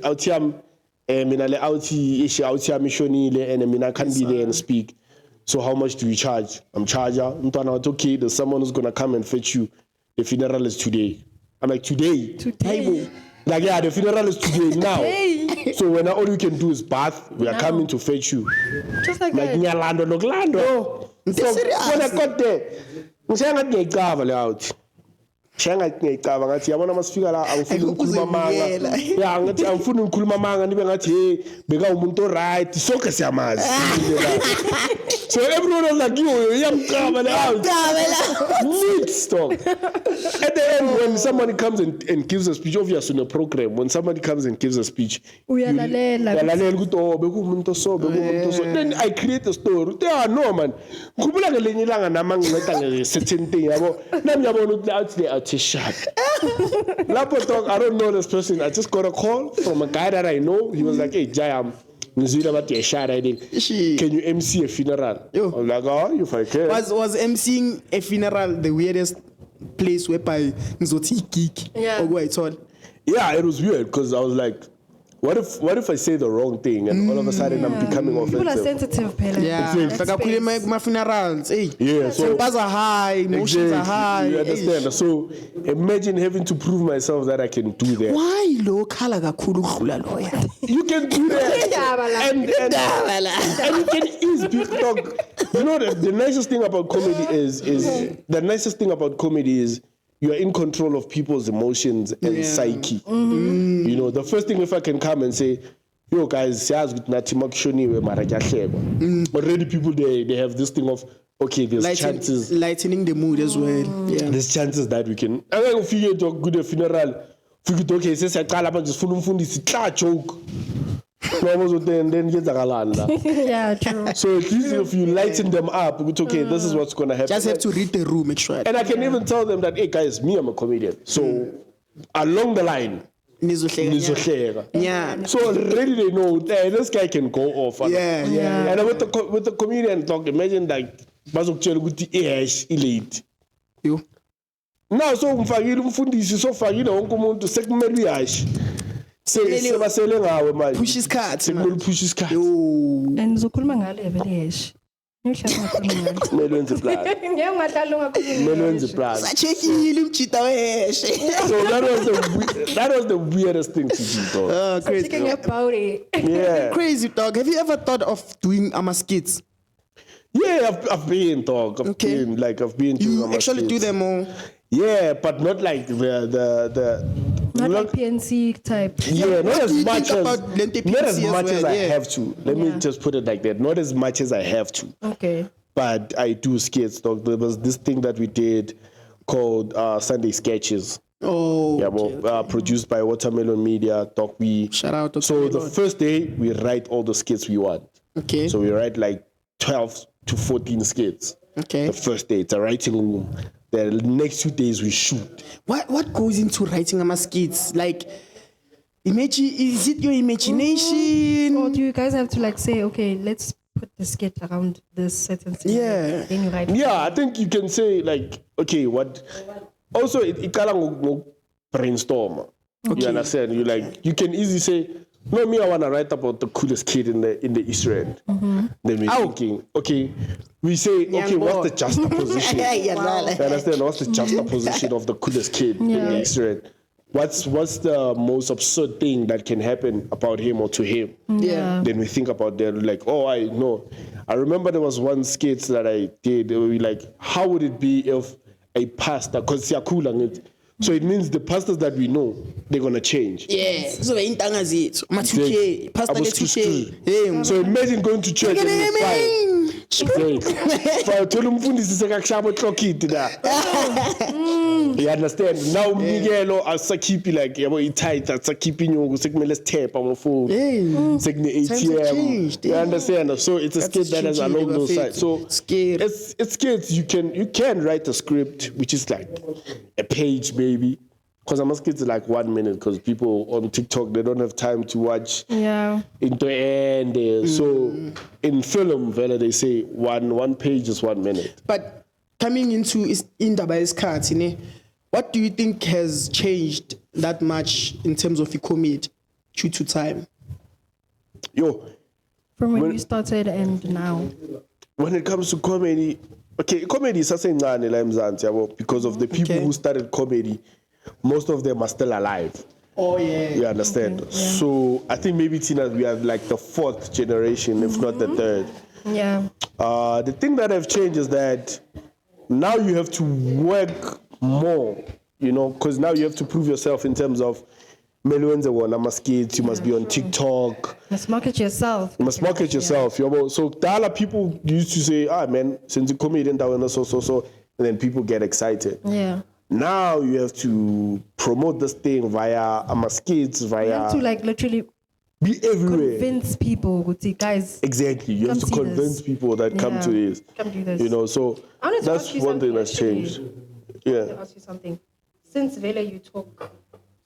out yam mina le out yam missionile and mina can be there and speak. So how much do you charge? I'm charger. It's okay. There's someone who's gonna come and fetch you. The funeral is today. I'm like today. Like yeah, the funeral is today now. So when all you can do is bath, we are coming to fetch you. Just like Like that. Nyalando, Noglando. So when I got there, ngisanga ngiyicava le out. Shanga ngiyicava ngathi yabona masifika la angifuni ukukhuluma manga. Yeah, ngathi angifuni ukukhuluma manga nibe ngathi hey beka umuntu right sonke siyamazi. So everyone was like yo yamcava le out. Mix talk. At the end when somebody comes and gives a speech obviously in a program when somebody comes and gives a speech Uyalalela. yalalela ukuthi oh bekumuntu so then I create a story yeah no man ngikhumbula ngelinye ilanga nama nginceda nge certain thing yabo nami yabona ukuthi out there out shut lapho talk I don't know this person I just got a call from a guy that I know he was like hey Jayam ngizwile bathi yashara I think can you MC a funeral I'm like oh you fuck Was emceeing a funeral the weirdest place whereby ngizothi geek Yeah. okwayithola? yeah it was weird because I was like what if I say the wrong thing and all of a sudden I'm becoming People are offensive sensitive, Pela. Yeah, That sakakhuluma space. kuma funerals. Hey. Yeah, so- Tempers are high, emotions are high. You understand? So imagine having to prove myself that I can do that. Why lo khala kakhulu ukudlula loya? You can do that. Dabala. and you can ease people talk. You know the nicest thing about comedy is the nicest thing about comedy is you are in control of people's emotions and psyche. You know, the first thing if I can come and say, yo guys, already people they have this thing of okay, there's chances. Lightening the mood as well. Yeah. There's chances that we can. I think if you talk good funeral, if you okay, say cala but just full joke. Then Yeah, true. so at least if you lighten them up, it's okay. This is what's gonna happen. Just have to read the room, make sure. And I can even tell them that, hey guys, me I'm a comedian. So along the line, Nizohleka. Yeah. so already they know hey, this guy can go off. Yeah, yeah. And with the comedian talk, imagine like bazokutshela ukuthi ihash ilate. You. Now so umfakile umfundisi so fakile wonke umuntu sekumele uyashi. Sebasele ngawe manje. Push his cards. Sekumele push isikhathi. And zokhuluma ngale vele yesh. Ngihlala ngakhuluma ngale. Kumele wenze plan. Ngeke ngadlala ungakhuluma. Kumele wenze plan. Sachekile umjita weheshe. So that was the weirdest thing to do, dog. Oh, crazy. Speaking about it. Yeah. Crazy dog. Have you ever thought of doing skits? Yeah, I've been, dog. I've Okay. been to You some actually do skits. them all. Yeah, but not like the Not like PNC type. yeah, not as You much think as about Lente not as PNC as much as well, I yeah. have to. Let me just put it like that. Not as much as I have to. Okay. But I do skits, dog. There was this thing that we did called Sunday Sketches. Oh. Yeah, well, produced by Watermelon Media, Doc B. Shout out to So the Watermelon. first day we write all the skits we want. Okay. So we write like 12 to 14 skits. Okay. The first day it's a writing room. The next 2 days we shoot. What goes into writing skits? Like, is it your imagination? Or do you guys have to like say, okay, let's put the skit around this certain scene? Yeah. Then you write. Yeah, I think you can say like, okay, what? Also, it can brainstorm. You understand? You can easily say, no, me, I want to write about the coolest kid in the Easter End. Then we're thinking, okay, we say, okay, what's the juxtaposition? You understand? What's the juxtaposition of the coolest kid in the Easter End? What's the most absurd thing that can happen about him or to him? Yeah. Then we think about that, like, oh, I know. I remember there was one skit that I did. We like, how would it be if a pastor, because so it means the pastors that we know, they're gonna change. Yeah. So intanga zethu. Ma2K, pastor Abo ke2K. Hey, So imagine going to church and you find. Thola umfundisi sekakushaya botlokiti la. You understand? Now Miguelo asakhiphi like yabo i-tight asakhiphi inyuku sekumele sithepha ngofoni. Sekune Times have ATM. changed, You yeah. understand? So it's a skit that has changing along those never sides. So fades. Scared. it's skits you can write a script which is like a page maybe. Because I'm skits like 1 minute because people on TikTok they don't have time to watch Yeah. into end. So in film, vele they say one page is 1 minute. But coming into indaba yesikhathi ne, what do you think has changed that much in terms of comedy due to time? Yo, From when When- you started and now. when it comes to comedy, okay, comedy is sasencane la eMzansi yabo because of the people Okay. who started comedy. Most of them are still alive. Oh yeah. You understand? Okay, yeah. So I think maybe Tina, we have like the 4th generation, if not the 3rd. Yeah. The thing that have changed is that now you have to work more, you know, because now you have to prove yourself in terms of millions of kids, you must be on TikTok, Must market yourself. you must market yourself. So there are people used to say, man, since you're comedian, so, and then people get excited. Yeah. Now you have to promote this thing via skits, You via have to like literally be everywhere. convince people, guys. Exactly. You have Come to see convince this. people that come Yeah. to this. Come do this. You know, so I wanted to that's ask you one thing something, that's actually. changed. I Yeah. want to ask you something. Since Vela, you talk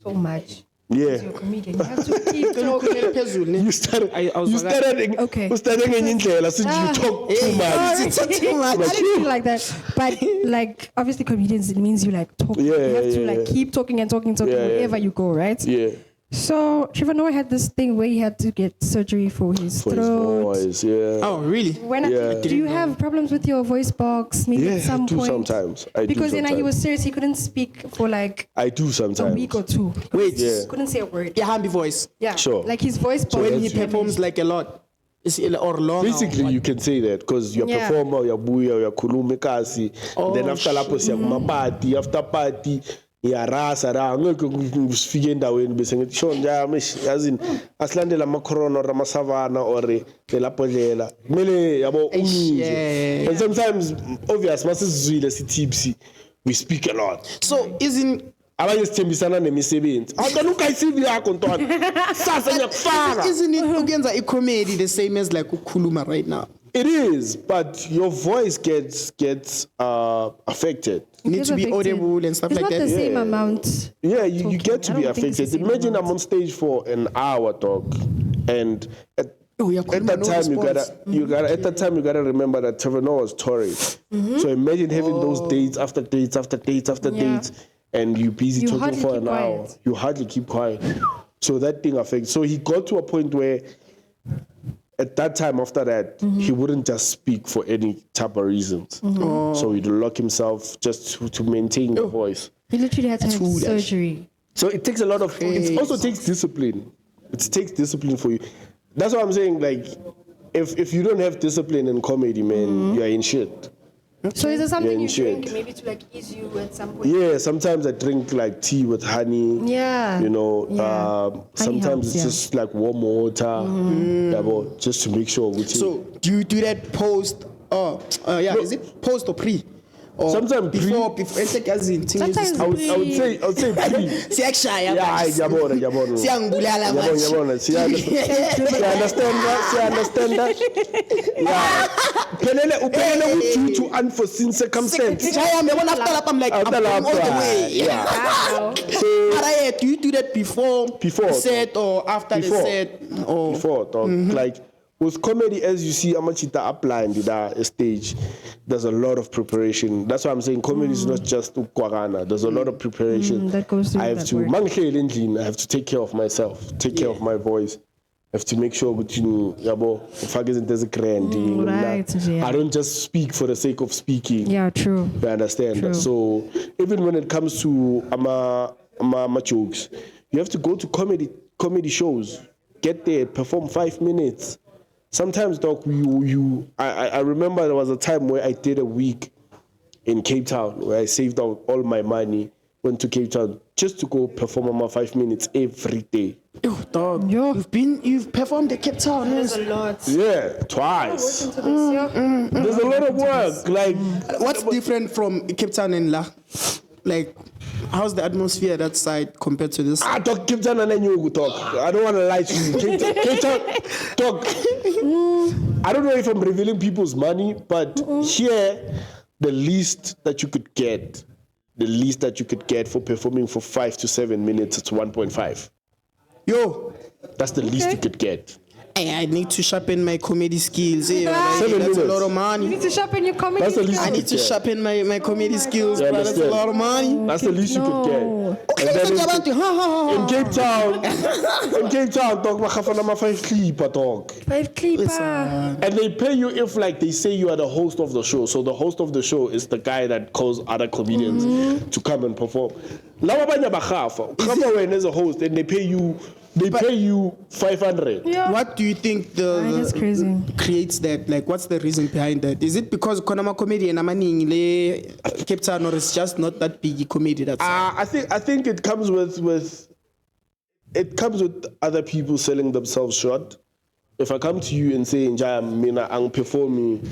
so much. Yeah. As you're a comedian, you have to keep talking. You started. I was You like- started. Okay. You started in Indlela since Ah. you talk too much. I didn't feel like that. But like obviously comedians, it means you like talk. Yeah, you have to yeah, like yeah. keep talking and talking Yeah, yeah. wherever you go, right? Yeah. So Trevor Noah had this thing where he had to get surgery for his For his throat. voice. Yeah. Oh really? When Yeah. do you have problems with your voice box? Maybe Yeah, at some I do point. sometimes. I do Because then he sometimes. was serious. He couldn't speak for like I do a sometimes. week or two. Wait. Yeah. Couldn't say a word. Yeah, hamby voice. Yeah. Sure. Like his voice box. When he that's- performs like a lot, is it or long? Basically, you can say that because you're a Yeah. performer, you're buya, you're kulumi kasi. Then after lapho siya party, after party, iyarasa ra ngeke ngifike endaweni bese ngithi sho njami yazini asilandela ama corona or ama savana or lapho dlela kumele yabo uninje. yeah. And sometimes obvious masizwile si tipsy we speak a lot. So isn't Abanye sithembisana nemisebenzi. Awucela ugayi-CV yakho ntwana. Sasa ngiyakufaka. isn't it ukuyenza comedy the same as like ukhuluma right now? It is, but your voice gets affected. Need It's to be affected. audible and stuff It's like not that. the same Yeah. amount. Yeah, you Talking. get to I be don't think it's the affected. same Imagine I'm amount. on stage for an hour, dog, and at Oh, yeah, that time you gotta remember that Trevor Noah was touring. So imagine having those dates after dates after dates after Yeah. dates, and you busy You talking hardly for keep an hour. quiet. You hardly keep quiet. So that thing affects. So he got to a point where at that time after that, he wouldn't just speak for any type of reasons. So he'd lock himself just to maintain the voice. He literally had to have True, that. surgery. So it takes a lot of. It also takes discipline. It takes discipline for you. That's what I'm saying. Like, if you don't have discipline in comedy, man, you are in shit. So is there something Yeah, you shit. drink maybe to like ease you at some point? Yeah, sometimes I drink like tea with honey. Yeah. You know, Yeah. Honey sometimes helps, it's yeah. just like warm water, yeah, but just to make sure. So do you do that post? Yeah, No. is it post or pre? Or Sometimes pre. before. It's like as in Sometimes I would say pre. Siyakshaya. Yeah, yabona. Siyangibulala manje. Yabona. See understand that? Yeah. Uphelele due to unforeseen circumstances. Chaya, me when after that I'm like, I'm After going all the that, way. yeah. So, but yeah, do you do that before Before. the set or after Before. the set? Or Before, dog. Like with comedy, as you see, Amachita upline did a stage. There's a lot of preparation. That's why I'm saying comedy is not just ukwarana. There's a lot of preparation. That goes through I have that to work. I have to take care of myself, take care of my voice. I have to make sure that right, yeah. I don't just speak for the sake of speaking. Yeah, true. You understand? True. So even when it comes to ama jokes, you have to go to comedy shows, get there, perform 5 minutes. Sometimes, doc, I remember there was a time where I did a week in Cape Town where I saved out all my money, went to Cape Town just to go perform my 5 minutes every day. Yo, dog, Yo. you've performed the Cape Town. There's a lot. Yeah, twice. Into this, yeah. There's a lot of work. Like What's different from Cape Town and La? like, how's the atmosphere that side compared to this? Talk, keep down and then you talk. I don't want to lie to you. Talk. I don't know if I'm revealing people's money, but here, the least that you could get for performing for 5 to 7 minutes, it's 1.5. Yo, That's the least you could get. I need to sharpen my comedy skills. Eh? Ah. Like, 7 that's a minutes. lot of You money. need to sharpen your comedy. That's the least I need to Yeah. sharpen my comedy skills, Yeah, but that's a understand. lot of money. That's the least you could get. Okay, And then so Jabantu, in Cape Town, talk about 5 clipper talk. 5 clipper. And they pay you if, like, they say you are the host of the show. So the host of the show is the guy that calls other comedians to come and perform. Laba banya bakhafa. Khama when as a host, and they pay you 500. Yeah. what do you think That's crazy. creates that? Like, what's the reason behind that? Is it because Konama comedy and Amaning le Cape Town, or it's just not that big comedy? That's I think it comes with other people selling themselves short. If I come to you and say, Njaya, mina ang performing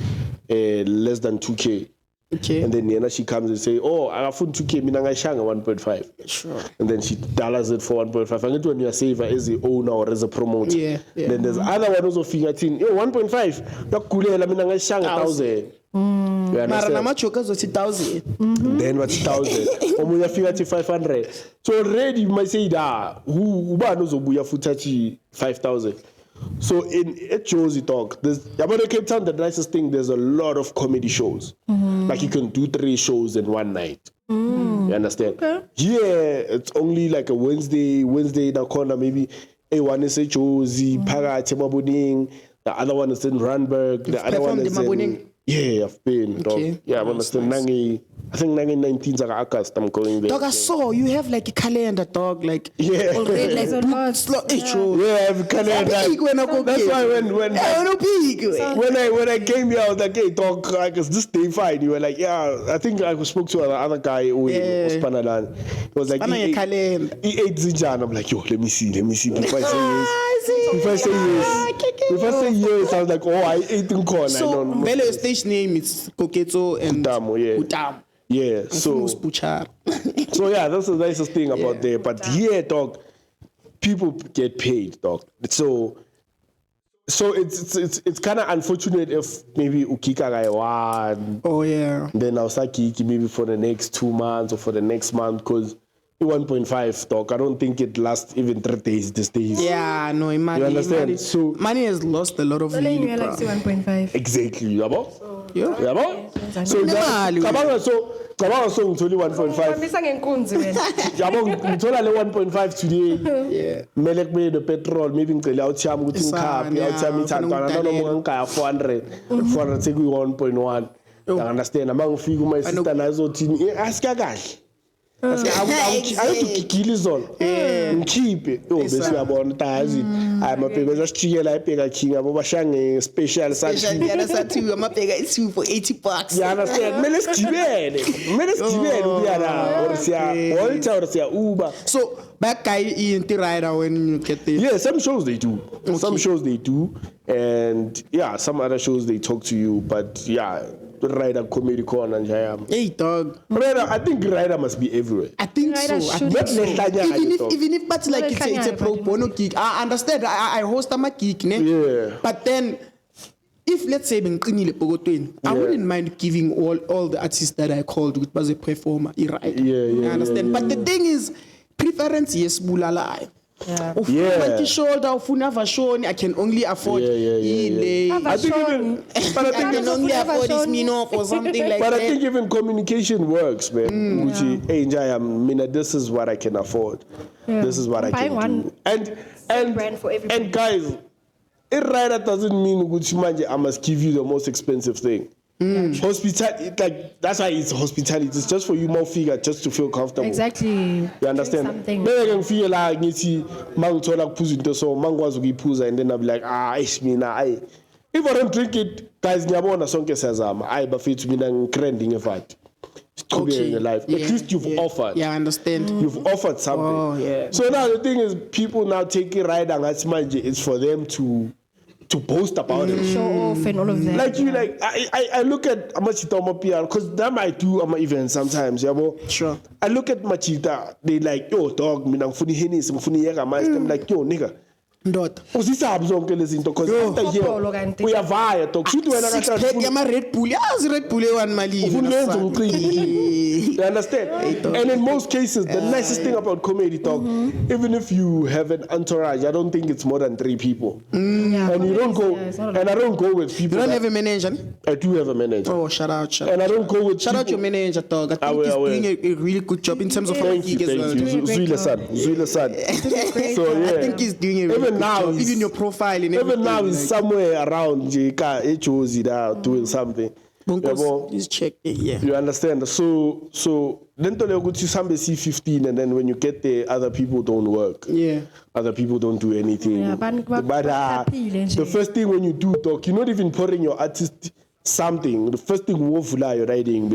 less than 2K, okay. and then Nena, she comes and say, oh, I have 2K, mina ngai shanga 1.5. Sure. And then she dollars it for 1.5. And when you are saver as the owner or as a promoter. Yeah. Then there's other one also fingertin. Yo, 1.5. Yakulela mina ngai shanga 1,000. You Mara understand? namachoka zothi 1,000. Then what's 1,000? Omuya figure 500. So already you might say that who knows obuya futachi 5,000. So at Josie Talk, there's about Cape Town, the nicest thing, there's a lot of comedy shows. Like you can do 3 shows in one night. You understand? Okay. Yeah, it's only like a Wednesday in a corner, maybe one is at Josie, Pagat, Mabuning, the other one is in Randburg, the other one performed is in in Mabuning? Yeah, I've been. Dog. Okay. Yeah, I understand. Nangi, I think Nangi 19 August, I'm going there. Dog, I saw you have like a calendar, dog. Like, Yeah. already, There's a like, lot. Yeah, I have a calendar. Big when I go That's get. why when Yeah, no big. when I came here, I was like, hey, dog, like, is this day fine? You were like, yeah. I think I spoke to another guy who was Panalan. He was like, Spana he calendar. ate Zinjan. I'm like, yo, let me see before I say yes. Before I say yes, I was like, oh, I ate in corner. So, Velo stage name is Koketso and Utamo, yeah. Utamo. Yeah, so yeah, that's the nicest thing about there. But here, dog, people get paid, dog. So it's kind of unfortunate if maybe Ukika guy won, Oh, yeah. then I'll start kiki maybe for the next 2 months or for the next month, because 1.5, dog, I don't think it lasts even 3 days these days. Yeah, no, money. You understand? Money, So- money has lost a lot of Only value, you like bro. 1.5. Exactly, yabo? Yeah. Yabo? So Nemali, cabanga so ngitholi 1.5. Uhambisa ngenkunzi wena. Yabo ngithola le 1.5 today. Yeah. Mele kube the petrol maybe ngicela uthiyama ukuthi Isana, ngikhaphi awuthiyama yeah, ithandwana ufuna noma ngikaya 400 sekuyi 1.1. You understand? Ama ngifika uma sister nayo zothini asika kahle. Ayikugigila izolo. Ngikhiphe. Bese uyabona tazi. Hayi mabheka zasijikela ebheka king abo bashange special Special sathi. Diana Satu, I'm paying it for $80. You understand? Mele sigibele ukuya la or siya Bolt or siya Uber. So, that guy in the rider when you get there. Yeah, some shows they do. Some shows they do. And yeah, some other shows they talk to you. But yeah, Rider Comedy Con and Jayam. Hey, dog. Rider, I think Rider must be everywhere. I think Rider so. I should think be. so. Even Even if but like it's a pro bono gig. I understand. I host a gig, ne? Yeah. But then if let's say benqinile Pokotweni, I wouldn't mind giving all the artists that I called with as a performer, right? Yeah, I understand. But the thing is, preference yes bulala. Yeah. Yeah. Shoulder, ufuna vashoni, I can only afford Yeah. Have I a think show. even, but I I think can only afford this Minoff or something like But I that. think even communication works, man. Which is, hey, Njaya, Mina, this is what I can afford. Yeah. This is what I Buying can one do. And brand for everybody. and guys, it rider doesn't mean which manje I must give you the most expensive thing. Hospitality, like that's why it's hospitality. It's just for you more figure, just to feel comfortable. Exactly. You understand? Something. Maybe I can feel like ngithi mangithola kuphuza into so mangikwazi ukuyiphuza and then I'll be like mina if I don't drink it guys ngiyabona sonke siyazama bafethu mina ngikrending evat Okay. in your life. At least you've offered. Yeah, I understand. You've offered something. Oh, yeah. So now the thing is, people now take it right and that's manje. It's for them to to boast about it. Show off and all of that. Like you, like I look at Machita PR because that might do my events sometimes, yeah, bro. Sure. I look at Machita, they like, yo, dog, me nang funi henis, mfuni yega mais. I'm like, yo, nigga. Ndoda. Usisabi zonke lezi zinto because after Kopolo here kanti. uyavaya dog. Shoot wena Six pack yama Red Bull. Yazi Red Bull ewan malini. Ufunenza uqini. You understand? And in most cases, the nicest thing about comedy talk, even if you have an entourage, I don't think it's more than 3 people. Yeah, And you don't go, yeah, it's not and I don't go with You people. don't that- have a manager? I do have a manager. Oh, shout out. And I don't go with Shout out your people- manager, dog. I I think will, he's I will. doing a really good job in terms of how Thank he you, gets thank you. Doing a great Zuile job. san, Zuile san. Great So job. yeah, I think he's doing a really even good now, job. he's- Even your profile and everything. even now he's like, somewhere around JK, Echozi there doing something. Bonkos, Yabo? he's checked. Yeah. You understand? So then to go to some C15, and then when you get there, other people don't work. Yeah. Other people don't do anything. Yeah, but happily nje. the first thing when you do talk, you're not even pouring your artist something. The first thing wofula you're writing,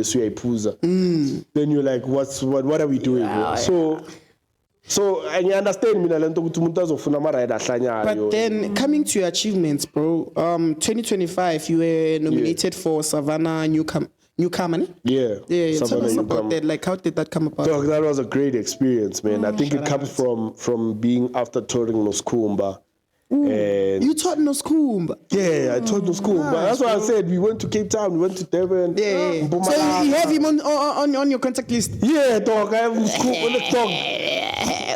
then you're like, what are we doing here? So and you understand me, But then coming to your achievements, bro. 2025, you were nominated for Savannah Newcomer. Ne? yeah, Yeah. Tell Savannah us about Newcomer. that. Like, how did that come about? Dog, that was a great experience, man. I think it comes from being after touring Noskumba. And You taught in Skumba. yeah, I told Noskumba. That's why I said we went to Cape Town, we went to Durban. Yeah. So Mpumalanga. you have him on your contact list. Yeah, dog, I have Noskumba on the dog.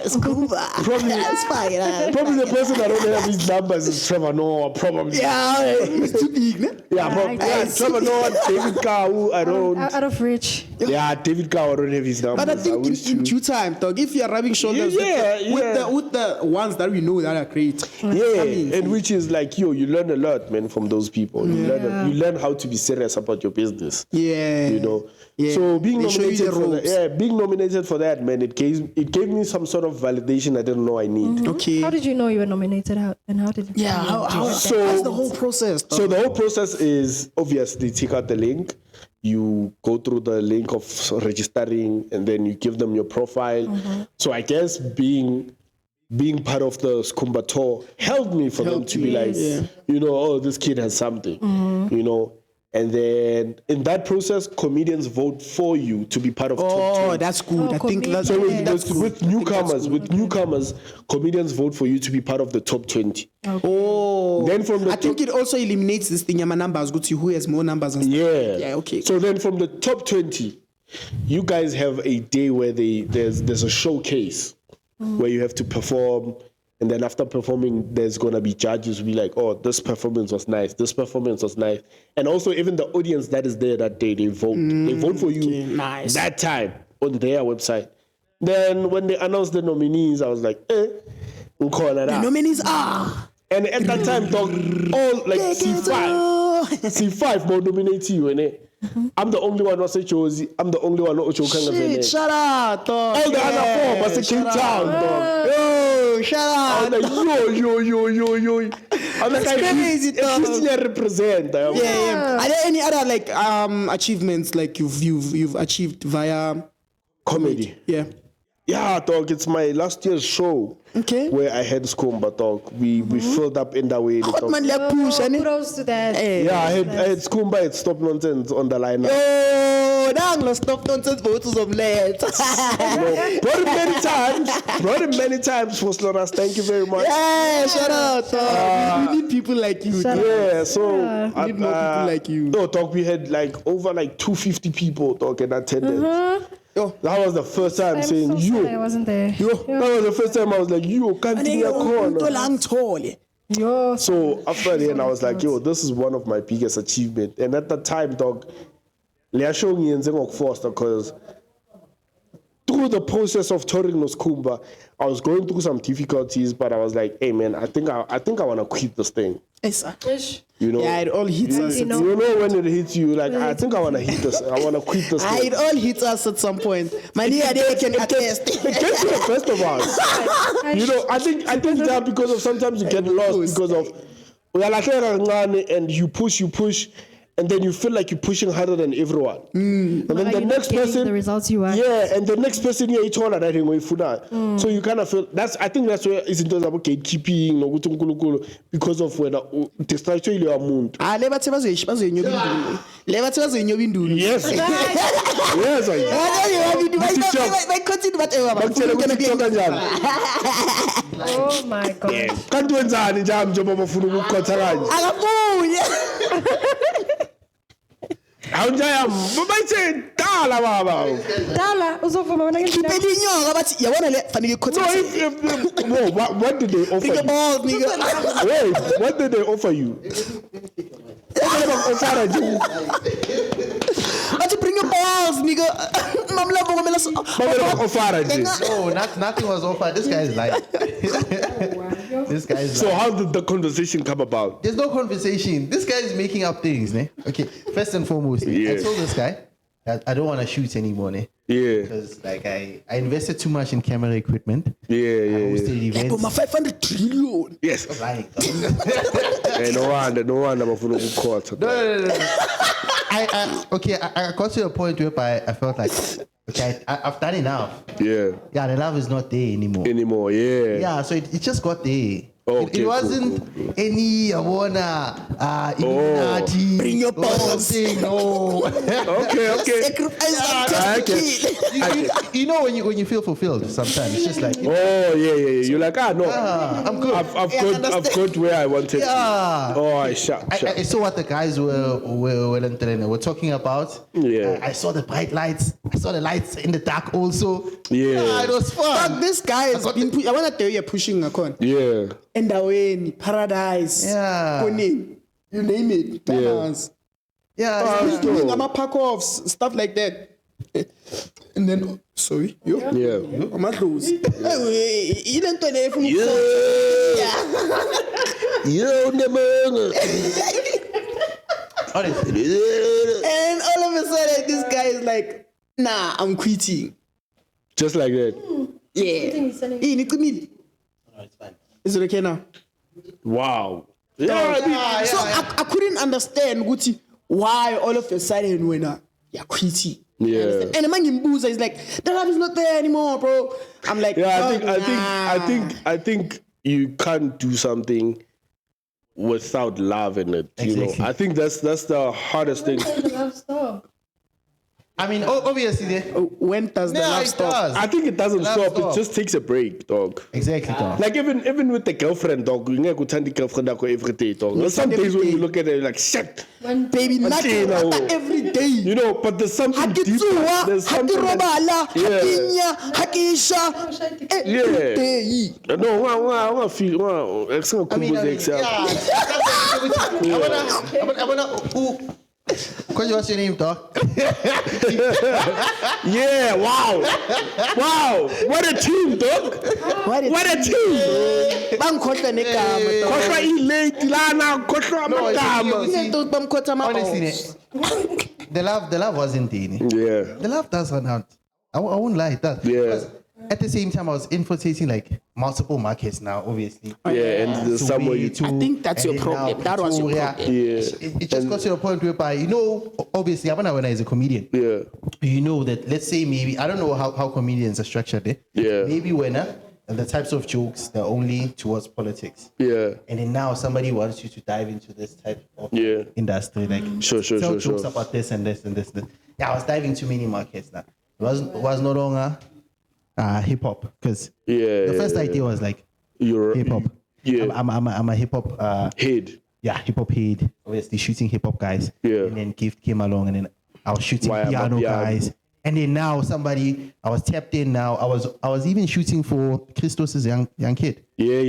Skumba. Probably, That's fine. probably the person that don't have his numbers is Trevor Noah, probably. Yeah, he's too big, ne? Yeah, probably. Right. Yeah, Trevor Noah, David Cow, I don't. Out of reach. Yeah, David Cow, I don't have his numbers. But I think wish in to- due time, dog, if you're rubbing shoulders Yeah, with the ones that we know that are great. Yeah, and which is like, yo, you learn a lot, man, from those people. You learn how to be serious about your business. Yeah. You know. Yeah. So being They show you nominated the for that, ropes. being nominated for that, man, it gave me some sort of validation I didn't know I need. Okay. How did you know you were nominated? How did it Yeah, how's the whole process? So the whole process is obviously take out the link. You go through the link of registering, and then you give them your profile. So I guess being part of the Skumba tour helped me for them to be like, you know, oh, this kid has something, you know. And then in that process, comedians vote for you to be part of top 20. Oh, that's good. Oh, I think that's, comedian. So that's good. with newcomers, comedians vote for you to be part of the top 20. Oh, Then from the I think it also eliminates this thing. My numbers go to who has more numbers. And stuff. Yeah. Yeah. Okay. So then from the top 20, you guys have a day where there's a showcase where you have to perform. And then after performing, there's going to be judges who be like, oh, this performance was nice. This performance was nice. And also even the audience that is there that day, they vote. They vote for you okay, nice. that time on their website. Then when they announced the nominees, I was like, The nominees are. and at that time, dog, all like C5 more nominate you, innit? I'm the only one who say Josie. I'm the only one who Shit, shout out, dog. all the other four must say Cape Town, dog. Yo, shout I out. was like, yo. I'm like, That's crazy, dog. I represent. Yeah. Are there any other like achievements like you've achieved via Comedy. Yeah. Yeah, dog. It's my last year's show. Okay. Where I had Skumba, dog. We filled up in that way. Hot man like push, and Kudos to that. Yeah, I had Skumba. It Stop Nonsense on the lineup. Oh, dang, let's stop nonsense voters of late. Brought him many times for Sloras. Thank you very much. Yeah, shout out, dog. We need people like you. Shout dog. Yeah, so We need more people like you. No, dog, we had like over like 250 people, dog, in attendance. Yo. That was the first time I'm saying so you. sorry I wasn't there. That was the first time I was like, you can't be a corner. Yo, So after then, I was like, yo, this is one of my biggest achievements. And at that time, dog, Foster, because through the process of touring Noskumba, I was going through some difficulties, but I was like, hey man, I think I want to quit this thing. ish. You know, Yeah, it all hits us. You know. you know when it hits you, like I think I want to hit this. I want to quit this thing. It all hits us at some point. My nigga, they can attest. It gets to the best of us. You know, I think that because of sometimes you get lost because of and you push, and then you feel like you're pushing harder than everyone. And then Are the you not next getting person, the results you want? yeah, and the next person here, it's all that way for that. So you kind of feel I think that's where it's into about gatekeeping, nokuthi uNkulunkulu, because of whether the structure ile umuntu. Ah, le bathe bazoyinyoba indulo. Le bathe bazoyinyoba indulo. Yes. Yes, They continue whatever. bakutshela ukuthi TikTok kanjani. Oh my God. Kanti wenzani nje njengoba bafuna ukukhotha kanje. Akabuye. Awunjaya bayithe dala baba. Dala, uzovuma wena ngendlela. Khiphe inyoka bathi yabona le fanele ikhotha. No, what did they offer Bring the you? balls, nigga. Wait, what did they offer you? Bathi bring your balls, nigga. Mamlabo ngomela so. Offer nje. No, nothing was offered. This guy is lying. This guy is So lying. how did the conversation come about? There's no conversation. This guy is making up things, ne? Okay, first and foremost, Yeah. I told this guy that I don't want to shoot anymore, ne? Yeah. Because like I invested too much in camera equipment. Yeah, I yeah, yeah. hosted events. But my 500 trillion. Yes. Lying. Hey, no wonder bafuna ukukhotha. No. I got to a point where I felt like, okay, I've done enough. Yeah. Yeah, the love is not there anymore. Yeah. Yeah, so it just got there. Okay, it wasn't any Illuminati. Bring your or balls. something, no. Okay. Sacrifice I that get- kill. You know when you feel fulfilled sometimes. It's just like Oh yeah. You're like, no. I'm good. I've got where I wanted Yeah. to. Oh, I shut. I saw what the guys were talking about. Yeah. I saw the bright lights. I saw the lights in the dark also. Yeah. It was fun. But this guy has been I want to tell you pushing akon. Yeah. Endaweni, Paradise. Yeah. Koning. You name it. Balance. Yeah. He's doing park offs, stuff like that. And then sorry, yo. Yeah. Amadlozi. Ile nto le efuna You never. Honestly. And all of a sudden this guy is like, nah, I'm quitting. Just like that. Yeah. Niqinile. No, it's fine. Is it okay now? Wow. Yeah. So I couldn't understand Gucci why all of a sudden when you're quitting. Yeah. And the man in Boozer is like, the love is not there anymore, bro. I'm like, Yeah, oh, I think you can't do something without love in it. You know, Exactly. I think that's the hardest thing. Love stop. I mean, obviously, when does the love it stop? does. I think it doesn't Love stop. stop. It just takes a break, dog. Exactly, dog. Like even with the girlfriend, dog, you ngeke uthanda girlfriend yakho every day, dog. There's some every days when day. you look at it you're like shit. Baby, nothing no. every day. You know, but there's something deeper. Hakitsuwa, There's something hakirobala, Yeah. hakinya, hakisha, every Yeah. day. No, I feel I mean, yeah. I wanna. What's your name, dog? Yeah, wow. What a team, dog. What a team. Bangikhohlwa negama. Khohlwa ilate lana, khohlwa amagama. Into bamkhotha Honestly, ama. the love wasn't there. Yeah. The love does run out. I won't lie, it does. Yeah. Because at the same time, I was infiltrating like multiple markets now, obviously. Yeah, and there's somewhere you I think that's your And then problem. now That was your Pretoria. problem. Yeah. It just got to a point whereby, you know, obviously, when I is a comedian, Yeah. you know that, let's say maybe, I don't know how comedians are structured, eh? Yeah. Maybe when the types of jokes, they're only towards politics. Yeah. And then now somebody wants you to dive into this type of Yeah. industry, like Sure. tell jokes about this and this and this. Yeah, I was diving too many markets now. It was no longer hip hop because Yeah. the first idea was like You're hip hop. Yeah. I'm a hip hop. Head. Yeah, hip hop head. Obviously shooting hip hop guys. Yeah. And then Gift came along, and then I was shooting Why am I piano piano? guys. And then now I was tapped in. Now I was even shooting for Christos's young kid. Yeah.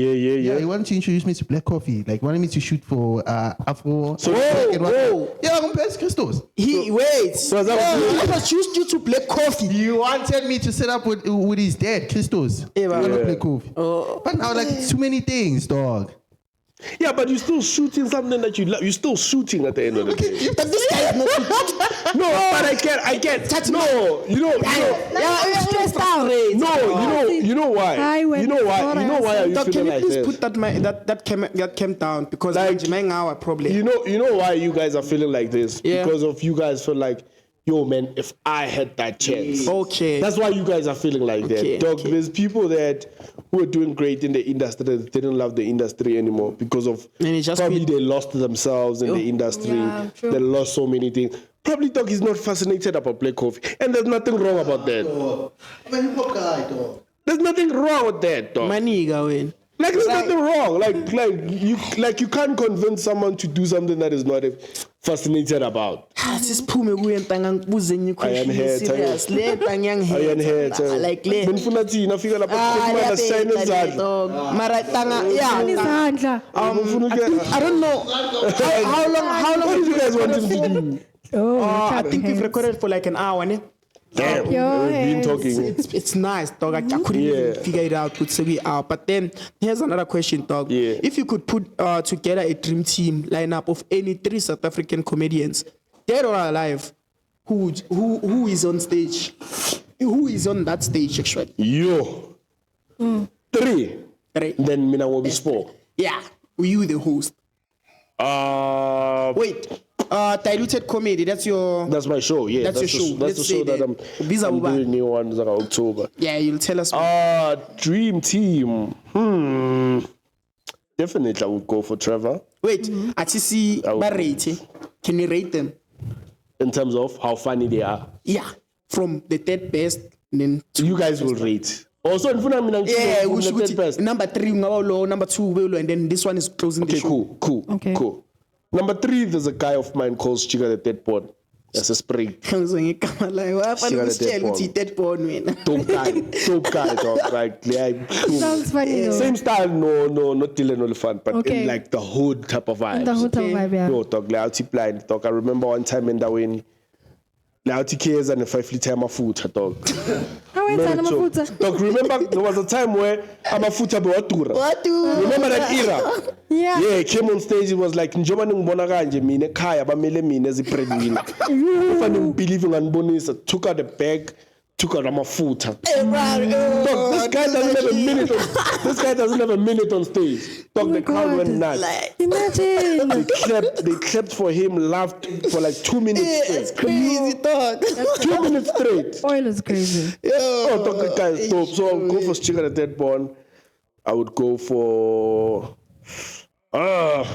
He wanted to introduce me to Black Coffee. Like wanted me to shoot for Afro. So- Whoa. Yeah, I'm Pes Christos. Wait. So that- I was used you to play coffee. You wanted me to set up with his dad, Christos. Yeah, You man. wanna Yeah. play coffee. But now like too many things, dog. Yeah, but you're still shooting something that you love. You're still shooting at the end of the day. But this guy is not. No, but I get. No, you know. I'm stressed out. No, you know why? I went You know why? before You know why are you Dog, can feeling you like please this? put that cam down because Like, our problem. You know why you guys are feeling like this? Yeah. Because of you guys feel like, yo man, if I had that chance. Okay. That's why you guys are feeling like Okay, that. Dog, okay. there's people that who are doing great in the industry that didn't love the industry anymore because of And it just probably feel- they lost themselves in the industry. Yeah, true. They lost so many things. Probably dog is not fascinated about Black Coffee. And there's nothing wrong about that. I'm a hip hop guy, dog. There's nothing wrong with that, dog. Maniga win. Like there's nothing wrong. Like you can't convince someone to do something that is not fascinated about. Sisiphume kuye ntanga ngibuze enye question Iron serious. Le ntanga Iron yangihead. head. Like le. Benifuna thina fika lapha kukhuluma sign izandla. dog. Mara tanga yeah. Izandla. Benifuna ukuya- I don't know how long What did you guys want him to do? Oh, I think we've recorded for like an hour, ne? Damn, Your we've been hands. talking. It's nice, dog. I couldn't even Yeah. figure it out. Could say we out. But then here's another question, dog. Yeah. If you could put together a dream team lineup of any 3 South African comedians, dead or alive, who is on stage? Who is on that stage actually? Yo. 3. Right. Then mina will be 4. Yeah. You the host. Wait. Diluted comedy. That's your. That's my show. Yeah, That's your show. That's the Let's show say that that. Visa I'm Uba. doing new ones like October. Yeah, you'll tell us. Dream team. Definitely I would go for Trevor Wait. Atisi Barrate. Can you rate them? in terms of how funny they are. Yeah. From the third best, then You guys will rate. Also, in front of me, yeah, from we the should third best. number 3 ngaba low, number 2 ube low, and then this one is closing the Okay, show. Okay. cool. Number 3, there's a guy of mine called Chica the Dead Born. That's a spring. Ngizwe ngegama layo. Wafana Sika the ukusitshela dead ukuthi i-dead born wena. Dope guy, dog. Like, yeah, Sounds funny though. same style, no, not Dylan Oliphant, but Okay. in like the hood type of vibes. The hotel vibe, yeah. Yo, dog, like blind, dog. I remember one time in Darwin, like KS and the 5 liter amafuta, dog. How is that, Not a joke. Amafuta? Dog, remember there was a time where amafuta bewatura. What do? Remember that era? Yeah. Yeah, he came on stage, he was like, njoba ningibona kanje mina ekhaya bamele mina as breadwinner. Kufanele ngibelieve nganibonisa, took out the bag, took out amafuta. Dog, this guy doesn't have a minute on this guy doesn't have a minute on stage. Dog, my the crowd God. went nuts. Imagine. They clapped for him, laughed for like 2 minutes It's straight. crazy, dog. 2 minutes straight. Oil is crazy. Oh, dog, the guy is dope. So I'll go for Chica the Dead Born. I would go for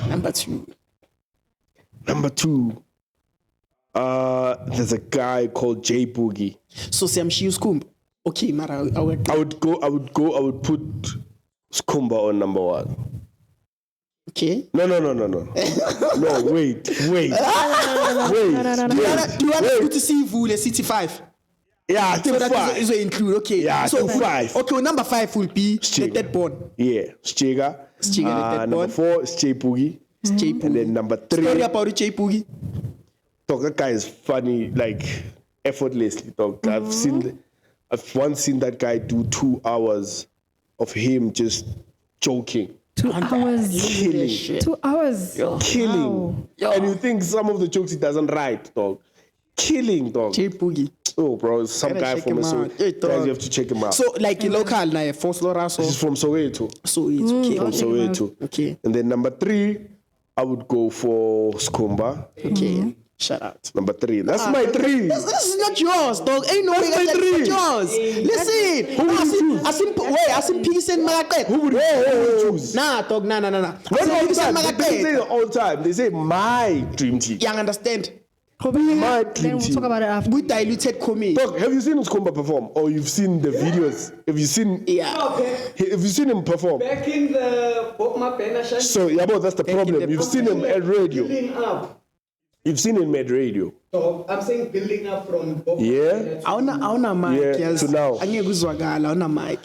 Number 2. number 2. There's a guy called J Boogie. So Siyamshiya uSkhumba. Okay, mara I would put Skumba on number 1. okay. No, wait. Do you want to see Vule City 5? Yeah, I think So that 5. is include. Okay. Yeah, I so think 5. Okay, well, number 5 will be the Chiga. dead born. Yeah, Stiga. Stiga, the Dead Number Born. 4 is J Boogie. J And then number 3, Story about J Boogie. dog, that guy is funny, like effortlessly, dog. I've once seen that guy do 2 hours of him just joking, 2 hours. killing, 2 hours. killing. And you think some of the jokes he doesn't write, dog. Killing, dog. J Boogie. Oh, bro, it's some Gotta guy check from him Soweto. out. Hey, Guys, dog. you have to check him out. So like a local na Force Laura so He's from Soweto. it's okay. From Soweto. Okay. And then number 3, I would go for Skumba. Okay. Shout out. Number 3. That's my 3. This is not yours, dog. Ain't no way my that's three. not yours. Listen. I seen peace and Malaket. Who would you choose? Nah, dog. Nah. When all Peace and time, they say Malaket. all time. They say my dream team. Young understand. My Then dream we'll team. talk about it after. We diluted comedy. Dog, have you seen Skumba perform? Or you've seen the videos? Have you seen him perform? Back in the Bob Mapena Shine. So, yeah, but that's the problem. the You've seen him at radio. Building up. You've seen him at radio. So I'm saying building up from Bob Yeah. Awuna mic, Yeah, yes. to now. Angeke uzwakala, awuna mic.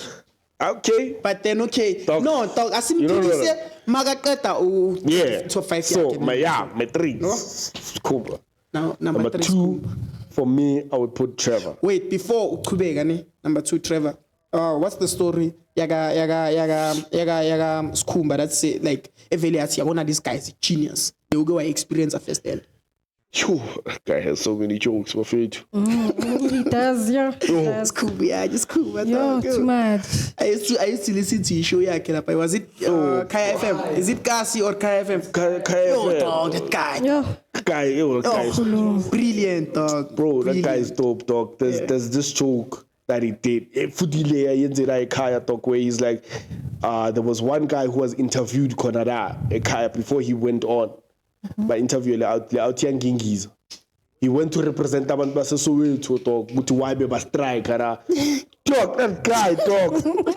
Okay. But then okay. Dog. No, dog. You don't know Asimpilise makaqeda Yeah. top 5 So, yakhe. my 3. Skumba. Now Number 3 2, for me, I would put Trevor. Wait, before uqhubeka ne number 2 Trevor. What's the story? Yaga Skhumba, that's it. Like evele athi yabona this guy is a genius. They will go and experience a first hand. Phew, that guy has so many jokes, my friend. He does, yeah. He It's does. cool, yeah, just cool. But Yo, too much. I used to listen to his show, yeah, Kelapa. Was it Kaya FM? Is it Kasi or Kaya FM? Kaya Yo, FM. dog, that guy. Yo, That guy is Brilliant, dog. bro, that Brilliant. guy is dope, dog. There's this joke that he did. Fudile yenzela ekhaya talk where he's like, there was one guy who was interviewed Konada ekhaya before he went on. By interview le out young Gingies. He went to represent abantu baseSoweto talk, ukuthi why be strike ara. Talk that guy talk.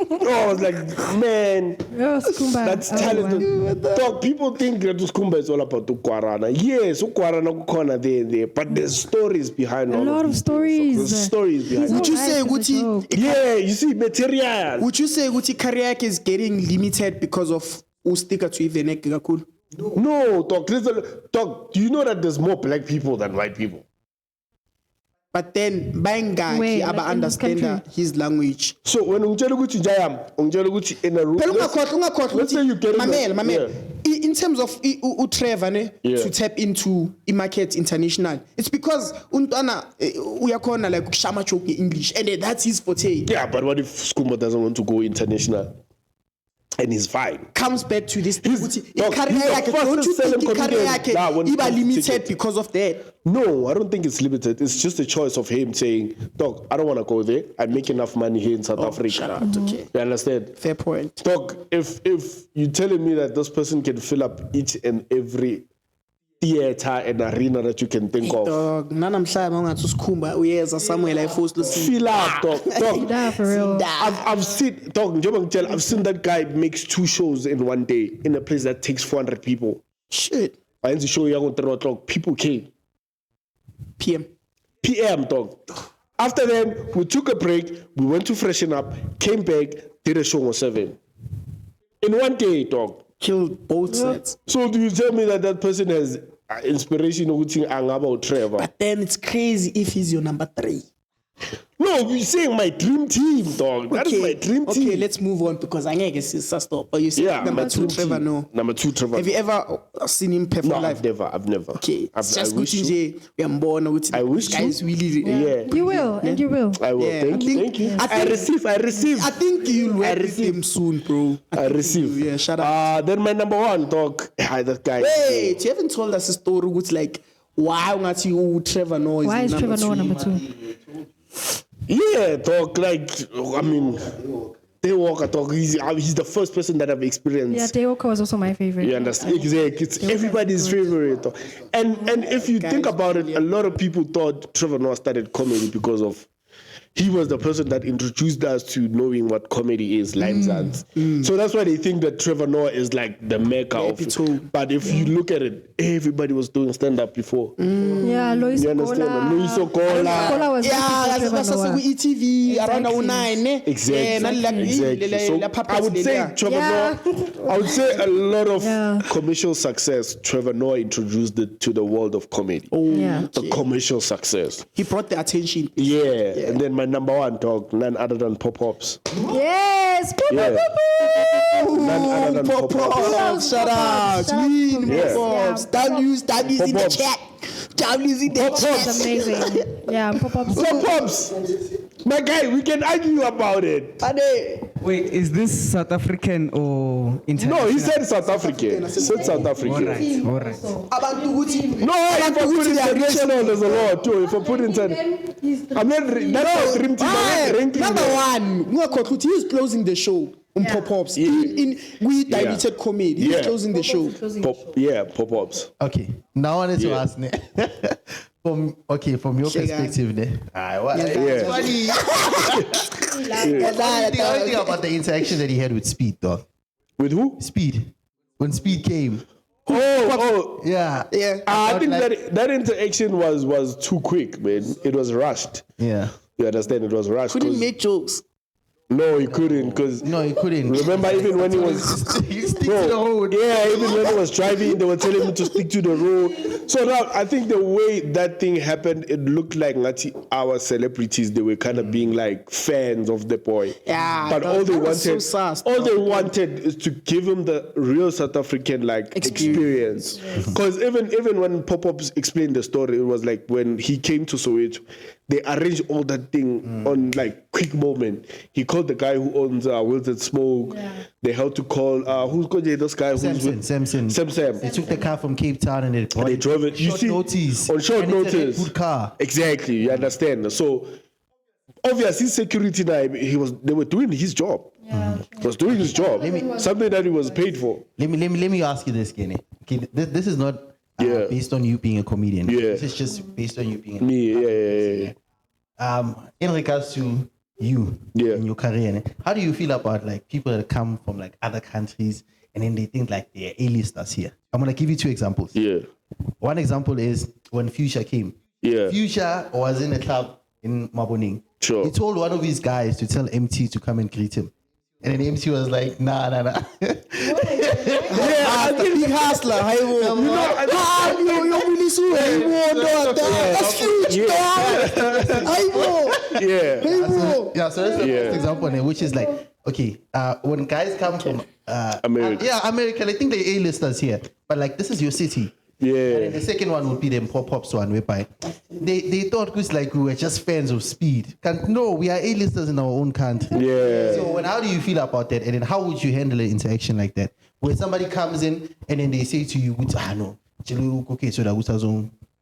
Oh, I was like, man, yo, Skumba. that's talented. Talk, people think that Skumba is all about Ukwarana. Yes, Ukwarana kukhona there, but there's stories behind A all lot of of these stories. Things. There's stories behind Would it. you say, Life is a Guti? joke. Yeah, you see, material. Would you say Guti career is getting limited because of ustika to Ivenek Gakul? No, talk. Talk. Do you know that there's more black people than white people? But then Banga Wait, aba like in this understand country? his language. So when ungitshela ukuthi Jayam, ungitshela ukuthi in a room. Phela let's- ungakhohlwa let's say you get in a- mamela yeah. in terms of Trevor ne Yeah. to tap into market international, it's because untwana uyakhona like ukushama joke English and that's his forte. Yeah, but what if Skumba doesn't want to go international? And he's fine. Comes back to this He's- ukuthi dog, career he's the yakhe, don't fastest you selling think career comedian yakhe now when it iba comes to limited tickets. because of that? No, I don't think it's limited. It's just a choice of him saying, Doc, I don't want to go there. I make enough money here in South Africa. Shout out, okay. You understand? Fair point. Doc, if you're telling me that this person can fill up each and every theater and arena that you can think of, Dog, nanamhlanje ungathi usikhumba uyeza somewhere like force fill up, Doc. Doc, Yeah, for real. I've seen, Doc, njengoba ngitshela, I've seen that guy makes 2 shows in one day in a place that takes 400 people. Shit. I went to show you on 3 o'clock. People came. PM. PM, dog. After then, we took a break. We went to freshen up, came back, did a show on 7. In one day, dog. Killed both sets. So do you tell me that person has inspiration of Angaba Trevor? But then it's crazy if he's your number 3. No, you're saying my dream team, dog. That is my dream team. Okay, let's move on because I guess it's a stop. But you see, Yeah, number my 2, dream Trevor, team. no. Number 2, Trevor. Have you ever seen him perform No, live? I've never. Okay, it's I just wish good to. we are born with I wish guys to. really. Yeah. You will, and you will. I will. Yeah, Thank I you. think- Thank you. I think- I receive. I think you'll work with him soon, bro. I receive. Yeah, shout out. Then my number 1, dog. That guy. Wait, you haven't told us a story which like why you Trevor Noah Why is Trevor Noah 2? number 2? Yeah, dog. Like, I mean, Daywalker, dog. He's the first person that I've experienced. Yeah, Daywalker was also my favorite. You understand? Exactly. It's everybody's favorite. Dog. And if you think about it, a lot of people thought Trevor Noah started comedy because of he was the person that introduced us to knowing what comedy is, Lines Hands. So that's why they think that Trevor Noah is like the mecca of it. epitome. But if you look at it, everybody was doing stand-up before. Yeah, Lois You understand? Kola. Luis Okola. Kola was Yeah, before that's Trevor Noah. ETV around Exactly. 09. Exactly. So I would say Trevor Yeah. Noah. I would say a lot of Yeah. commercial success. Trevor Noah introduced it to the world of comedy. Yeah. The commercial success. He brought the attention. Yeah. And then my number 1 dog, none other than Pop-Ups. Yes. Yeah. None other than Pop Pop-Ups. shout out. Shout out Lean to Yeah. Pop-Ups. W's in the Pop-Ups. chat. W's in the That's chat. amazing. Yeah, pop-ups. Pop-Ups. My guy, we can argue about it. Wait, is this South African or international? No, he said South African. He said South All African. right, all right. No, if I put international, there's a lot too. If I put international, I'm not. That's my dream team. I'm not ranking Number them. 1, he is closing the show on Pop-Ups. In we diluted comedy. He's Yeah. closing the show. Pop-Ups. Okay, now I wanted to Yeah. ask, ne, from your Shega. perspective, ne, what, Yeah. funny. The only thing about the interaction that he had with Speed, though. With who? Speed. When Speed came. Oh. Yeah. Yeah. I think like- that interaction was too quick, man. It was rushed. Yeah. You understand? It was rushed. Couldn't 'cause- make jokes. No, he couldn't. Because No, he couldn't. remember, even when he was He Stick to the road. Yeah, even when he was driving, they were telling him to stick to the road. So now I think the way that thing happened, it looked like our celebrities, they were kind of being like fans of the boy. Yeah, but all they that was wanted, so sus, all they wanted is to give him the real South African like experience. Because even when Pop-Ups explained the story, it was like when he came to Soweto, they arranged all that thing on like quick moment. He called the guy who owns Wilted Smoke. Yeah. They had to call who's called this guy? Samson. They took the car from Cape Town and they drove it. Short notice. On short and it's a notice. good car. Exactly. You understand? So obviously security now they were doing his job. Yeah. He was doing his job. Something that he was paid for. Let me ask you this, Kenny. Okay, this is not based on you being a comedian. Yeah. This is just based on you being Me, yeah. In regards to you in your career, how do you feel about like people that come from like other countries and then they think like they're A-listers here? I'm gonna give you 2 examples. Yeah. One example is when Future came. Yeah. Future was in a club in Maboning. Sure. He told one of his guys to tell MT to come and greet him. And then MT was like, nah. Yeah, the big hustler. That's huge, dog. Yeah. So that's the first example, which is like, okay, when guys come from America. America, I think they're A-listers here, but like this is your city. Yeah. And then the second one would be the Pop-Ups one, whereby they thought it was like we were just fans of Speed. No, we are A-listers in our own country. Yeah. So how do you feel about that? And then how would you handle an interaction like that? Where somebody comes in and then they say to you, no, okay, so that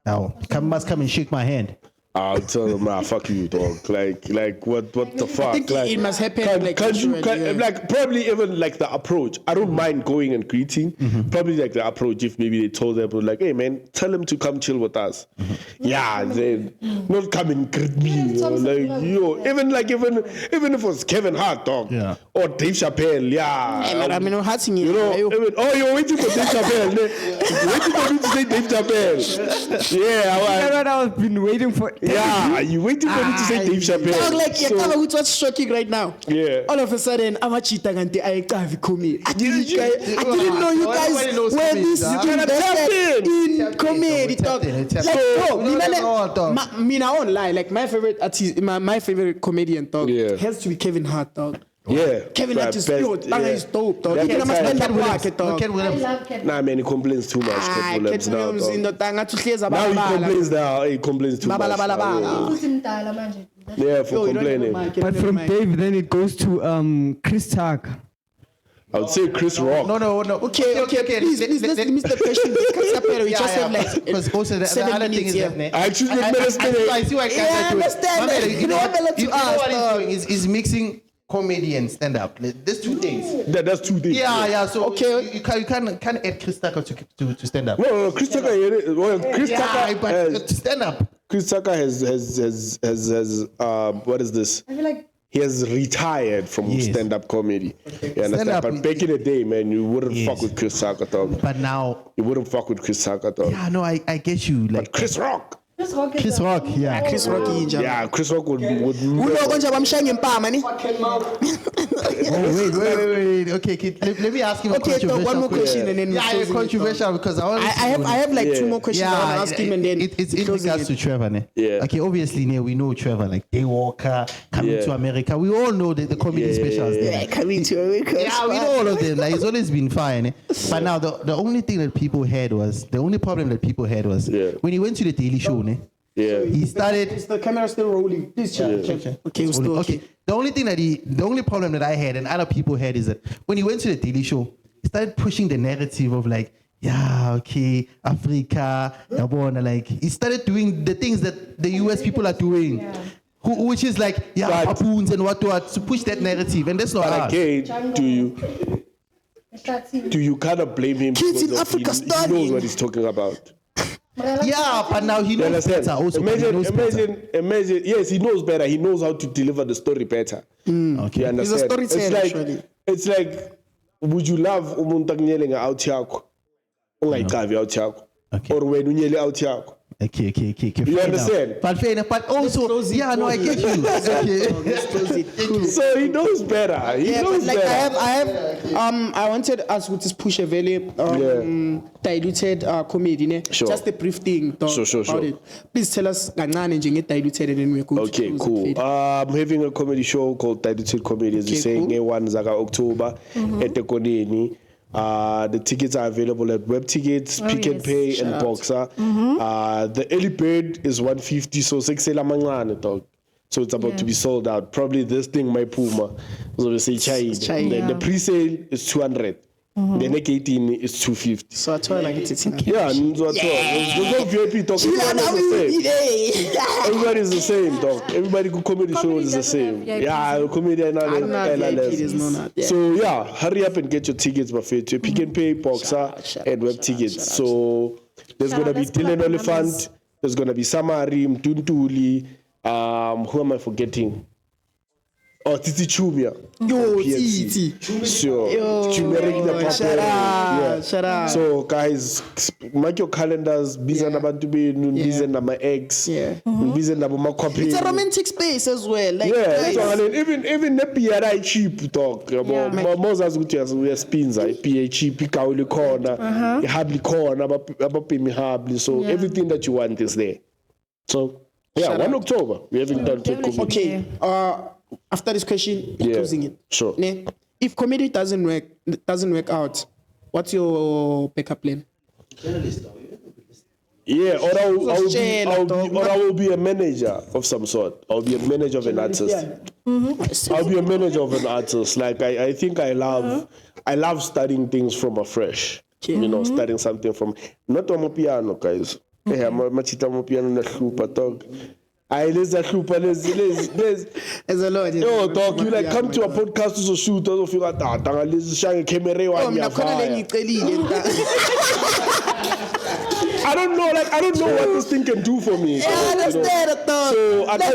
now must come and shake my hand. I'll tell them, fuck you, dog. Like what the fuck? I think like, it must happen. like probably even like the approach. I don't mind going and greeting. Probably like the approach. If maybe they told them like, hey man, tell him to come chill with us. Yeah, then not come and greet me. Even if it was Kevin Hart, dog, or Dave Chappelle, I mean, you're waiting for Dave Chappelle. You're waiting for me to say Dave Chappelle. Yeah, I've been waiting for. Yeah, you waiting for me to say Dave Chappelle. Like, what's shocking right now? Yeah. All of a sudden, I'm a cheater and I didn't know you guys were this invested in comedy. Like, bro, me now won't lie. Like, my favorite artist, my favorite comedian, dog, has to be Kevin Hart, dog. Yeah, Kevin Hart is dope, dog. Yeah, Even Cat stand-up market, dog. Cat Williams. I love Cat Nah, man, he complains too much. Cat Williams now, Williams in dog. the tanga to clear Now he complains now. He complains too much. Yeah, for complaining. But from Dave, then it goes to Chris Tuck. I would say Chris Rock. No. Okay. Please, let's limit the question. We just have like because also the 7 other thing minutes, is yeah. that I choose I see why guys Yeah, are doing. understand My that. man, You never let you to know ask, what dog. he's doing is mixing comedy and stand up. There's 2 things. That's 2 things. Yeah. So Okay. you can't add Chris Tucker to stand up. No, Chris Tucker. Well, Chris Tucker. But to stand up. Chris Tucker has what is this? I feel like He has retired from stand-up comedy. You understand? Stand-up But back in the day, man, you wouldn't Yes. fuck with Chris Tucker, dog. But now, You wouldn't fuck with Chris Tucker, dog. yeah, no, I get you. Like Chris Rock. Chris Rock. Chris Rock, yeah. Chris Rock inja. Yeah, Chris Rock would Uno konje bamshaya ngempama ni. Wait. Okay, kid, let me ask him a Okay, controversial one more question and then we'll yeah, close it, controversial because I want. I have like 2 more questions I want to ask him and then it's in closing regards it. to Trevor. Ne? Yeah. Okay, obviously, ne, we know Trevor, like Daywalker, coming to America. We all know the comedy specials. there. Yeah, coming to America. Yeah, we know all of them. Like it's always been fine. Eh? But now the only thing that people had was the only problem that people had was when he went to the Daily Show. Ne? Yeah. He started. Is the camera still rolling? Please check. Okay, we're still okay. The only problem that I had and other people had is that when he went to the Daily Show, he started pushing the narrative of like, yeah, okay, Africa, Gabon, like he started doing the things that the US people are doing. Which is like, yeah, baboons and what to push that narrative, and that's not But us. again, do you kind of blame him? Kids in because of Africa he studying. knows what he's talking about. Yeah, but now he You knows understand? better also. but he knows better. Imagine. Yes, he knows better. He knows how to deliver the story better. Okay. You understand? He's a storyteller, actually. It's like, would you love umuntu akunyele out yakho, ungayicavi out yakho, Okay. or when unyele out yakho? Okay. You understand? But fair enough. But also, yeah, no, I get you. Okay. So he knows better. He knows but like better. I wanted us with this push a very diluted comedy, ne? Sure. Just a brief thing dog, Sure. about it. Please tell us kancane nje nge-diluted and then we're going Okay, to cool. I'm having a comedy show called Diluted Comedy, as you're saying, one Zaga October at the Koneni. The tickets are available at Web Tickets, Pick and Pay, and Boxer. The early bird is 150, so 6 dog. So it's about to be sold out. Probably this thing might puma. So we say chai. Then the pre-sale is 200. The next 18 is 250. So I told like it's Yeah, there's no VIP talk. Everybody is the same, dog. Everybody who comedy show is the same. Yeah, comedy and So yeah, hurry up and get your tickets, Buffet. Pick and Pay, Boxer, and Web Tickets. So there's gonna be Dylan Oliphant. There's gonna be Samari, Mtuntuli. Who am I forgetting? Oh, Titi Chumia. Yo, Titi. Sure. Shut up. So, guys, mark your calendars. Busy nabantu benu, busy na my ex. Busy na my copy. It's a romantic space as well. Like, so, I mean, even the PRI cheap talk. Most as good as we are spinza. PA cheap, Kauli corner, Habli corner, about Pimi Habli. So, everything that you want is there. So, yeah, 1 October. We haven't done to comedy. Okay. After this question, we're closing it. Sure. Ne? If comedy doesn't work out, what's your backup plan? Yeah, or I will be a manager of some sort. I'll be a manager of an artist. I'll be a manager of an artist. Like I think I love studying things from afresh. You know, studying something from not on my piano, guys. Yeah, machita mo piano na hlupa dog. There's a lot. Yo, dog, you like come to a podcast to shoot, or figure out that I don't know what this thing can do for me. Yeah, I understand it, dog. So I like,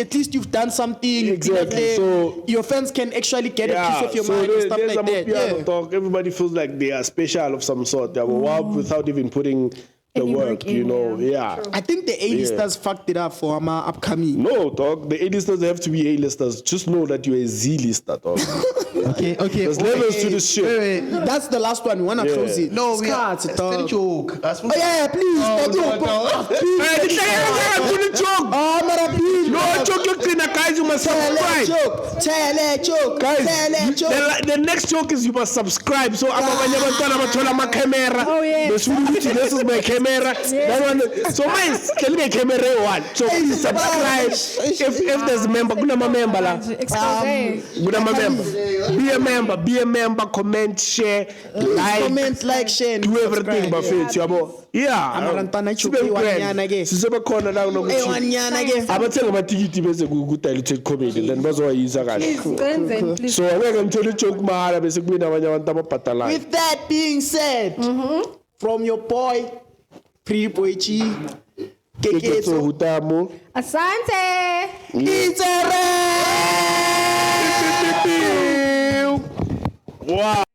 at least you've done something. Exactly. So your fans can actually get a piece of your mind and stuff like that. Piano talk. Everybody feels like they are special of some sort. They are without even putting the work, you know. Yeah. I think the A-listers fucked it up for my upcoming. No, dog. The A-listers have to be A-listers. Just know that you're a Z-lister, dog. Okay. There's levels to this shit. Wait. That's the last one. We want to close it. No, we are. It's a joke. Oh, yeah, please. Guys, you must subscribe. Tell a joke. Guys, the next joke is you must subscribe. So I'm my camera. Oh, yeah. This is my camera. That one. So mine can be a camera one. So please subscribe. If there's a member, good member la. Be a member. Comment, share, like, share, do everything. Buffet, yeah. I'm telling my ticket is a good diluted comedy. Then that's why he's a guy. So I'm going to joke my With that being said, from your boy, Pretty Boy G, Keketo Hutamo. Asante. It's a wrap. Wow.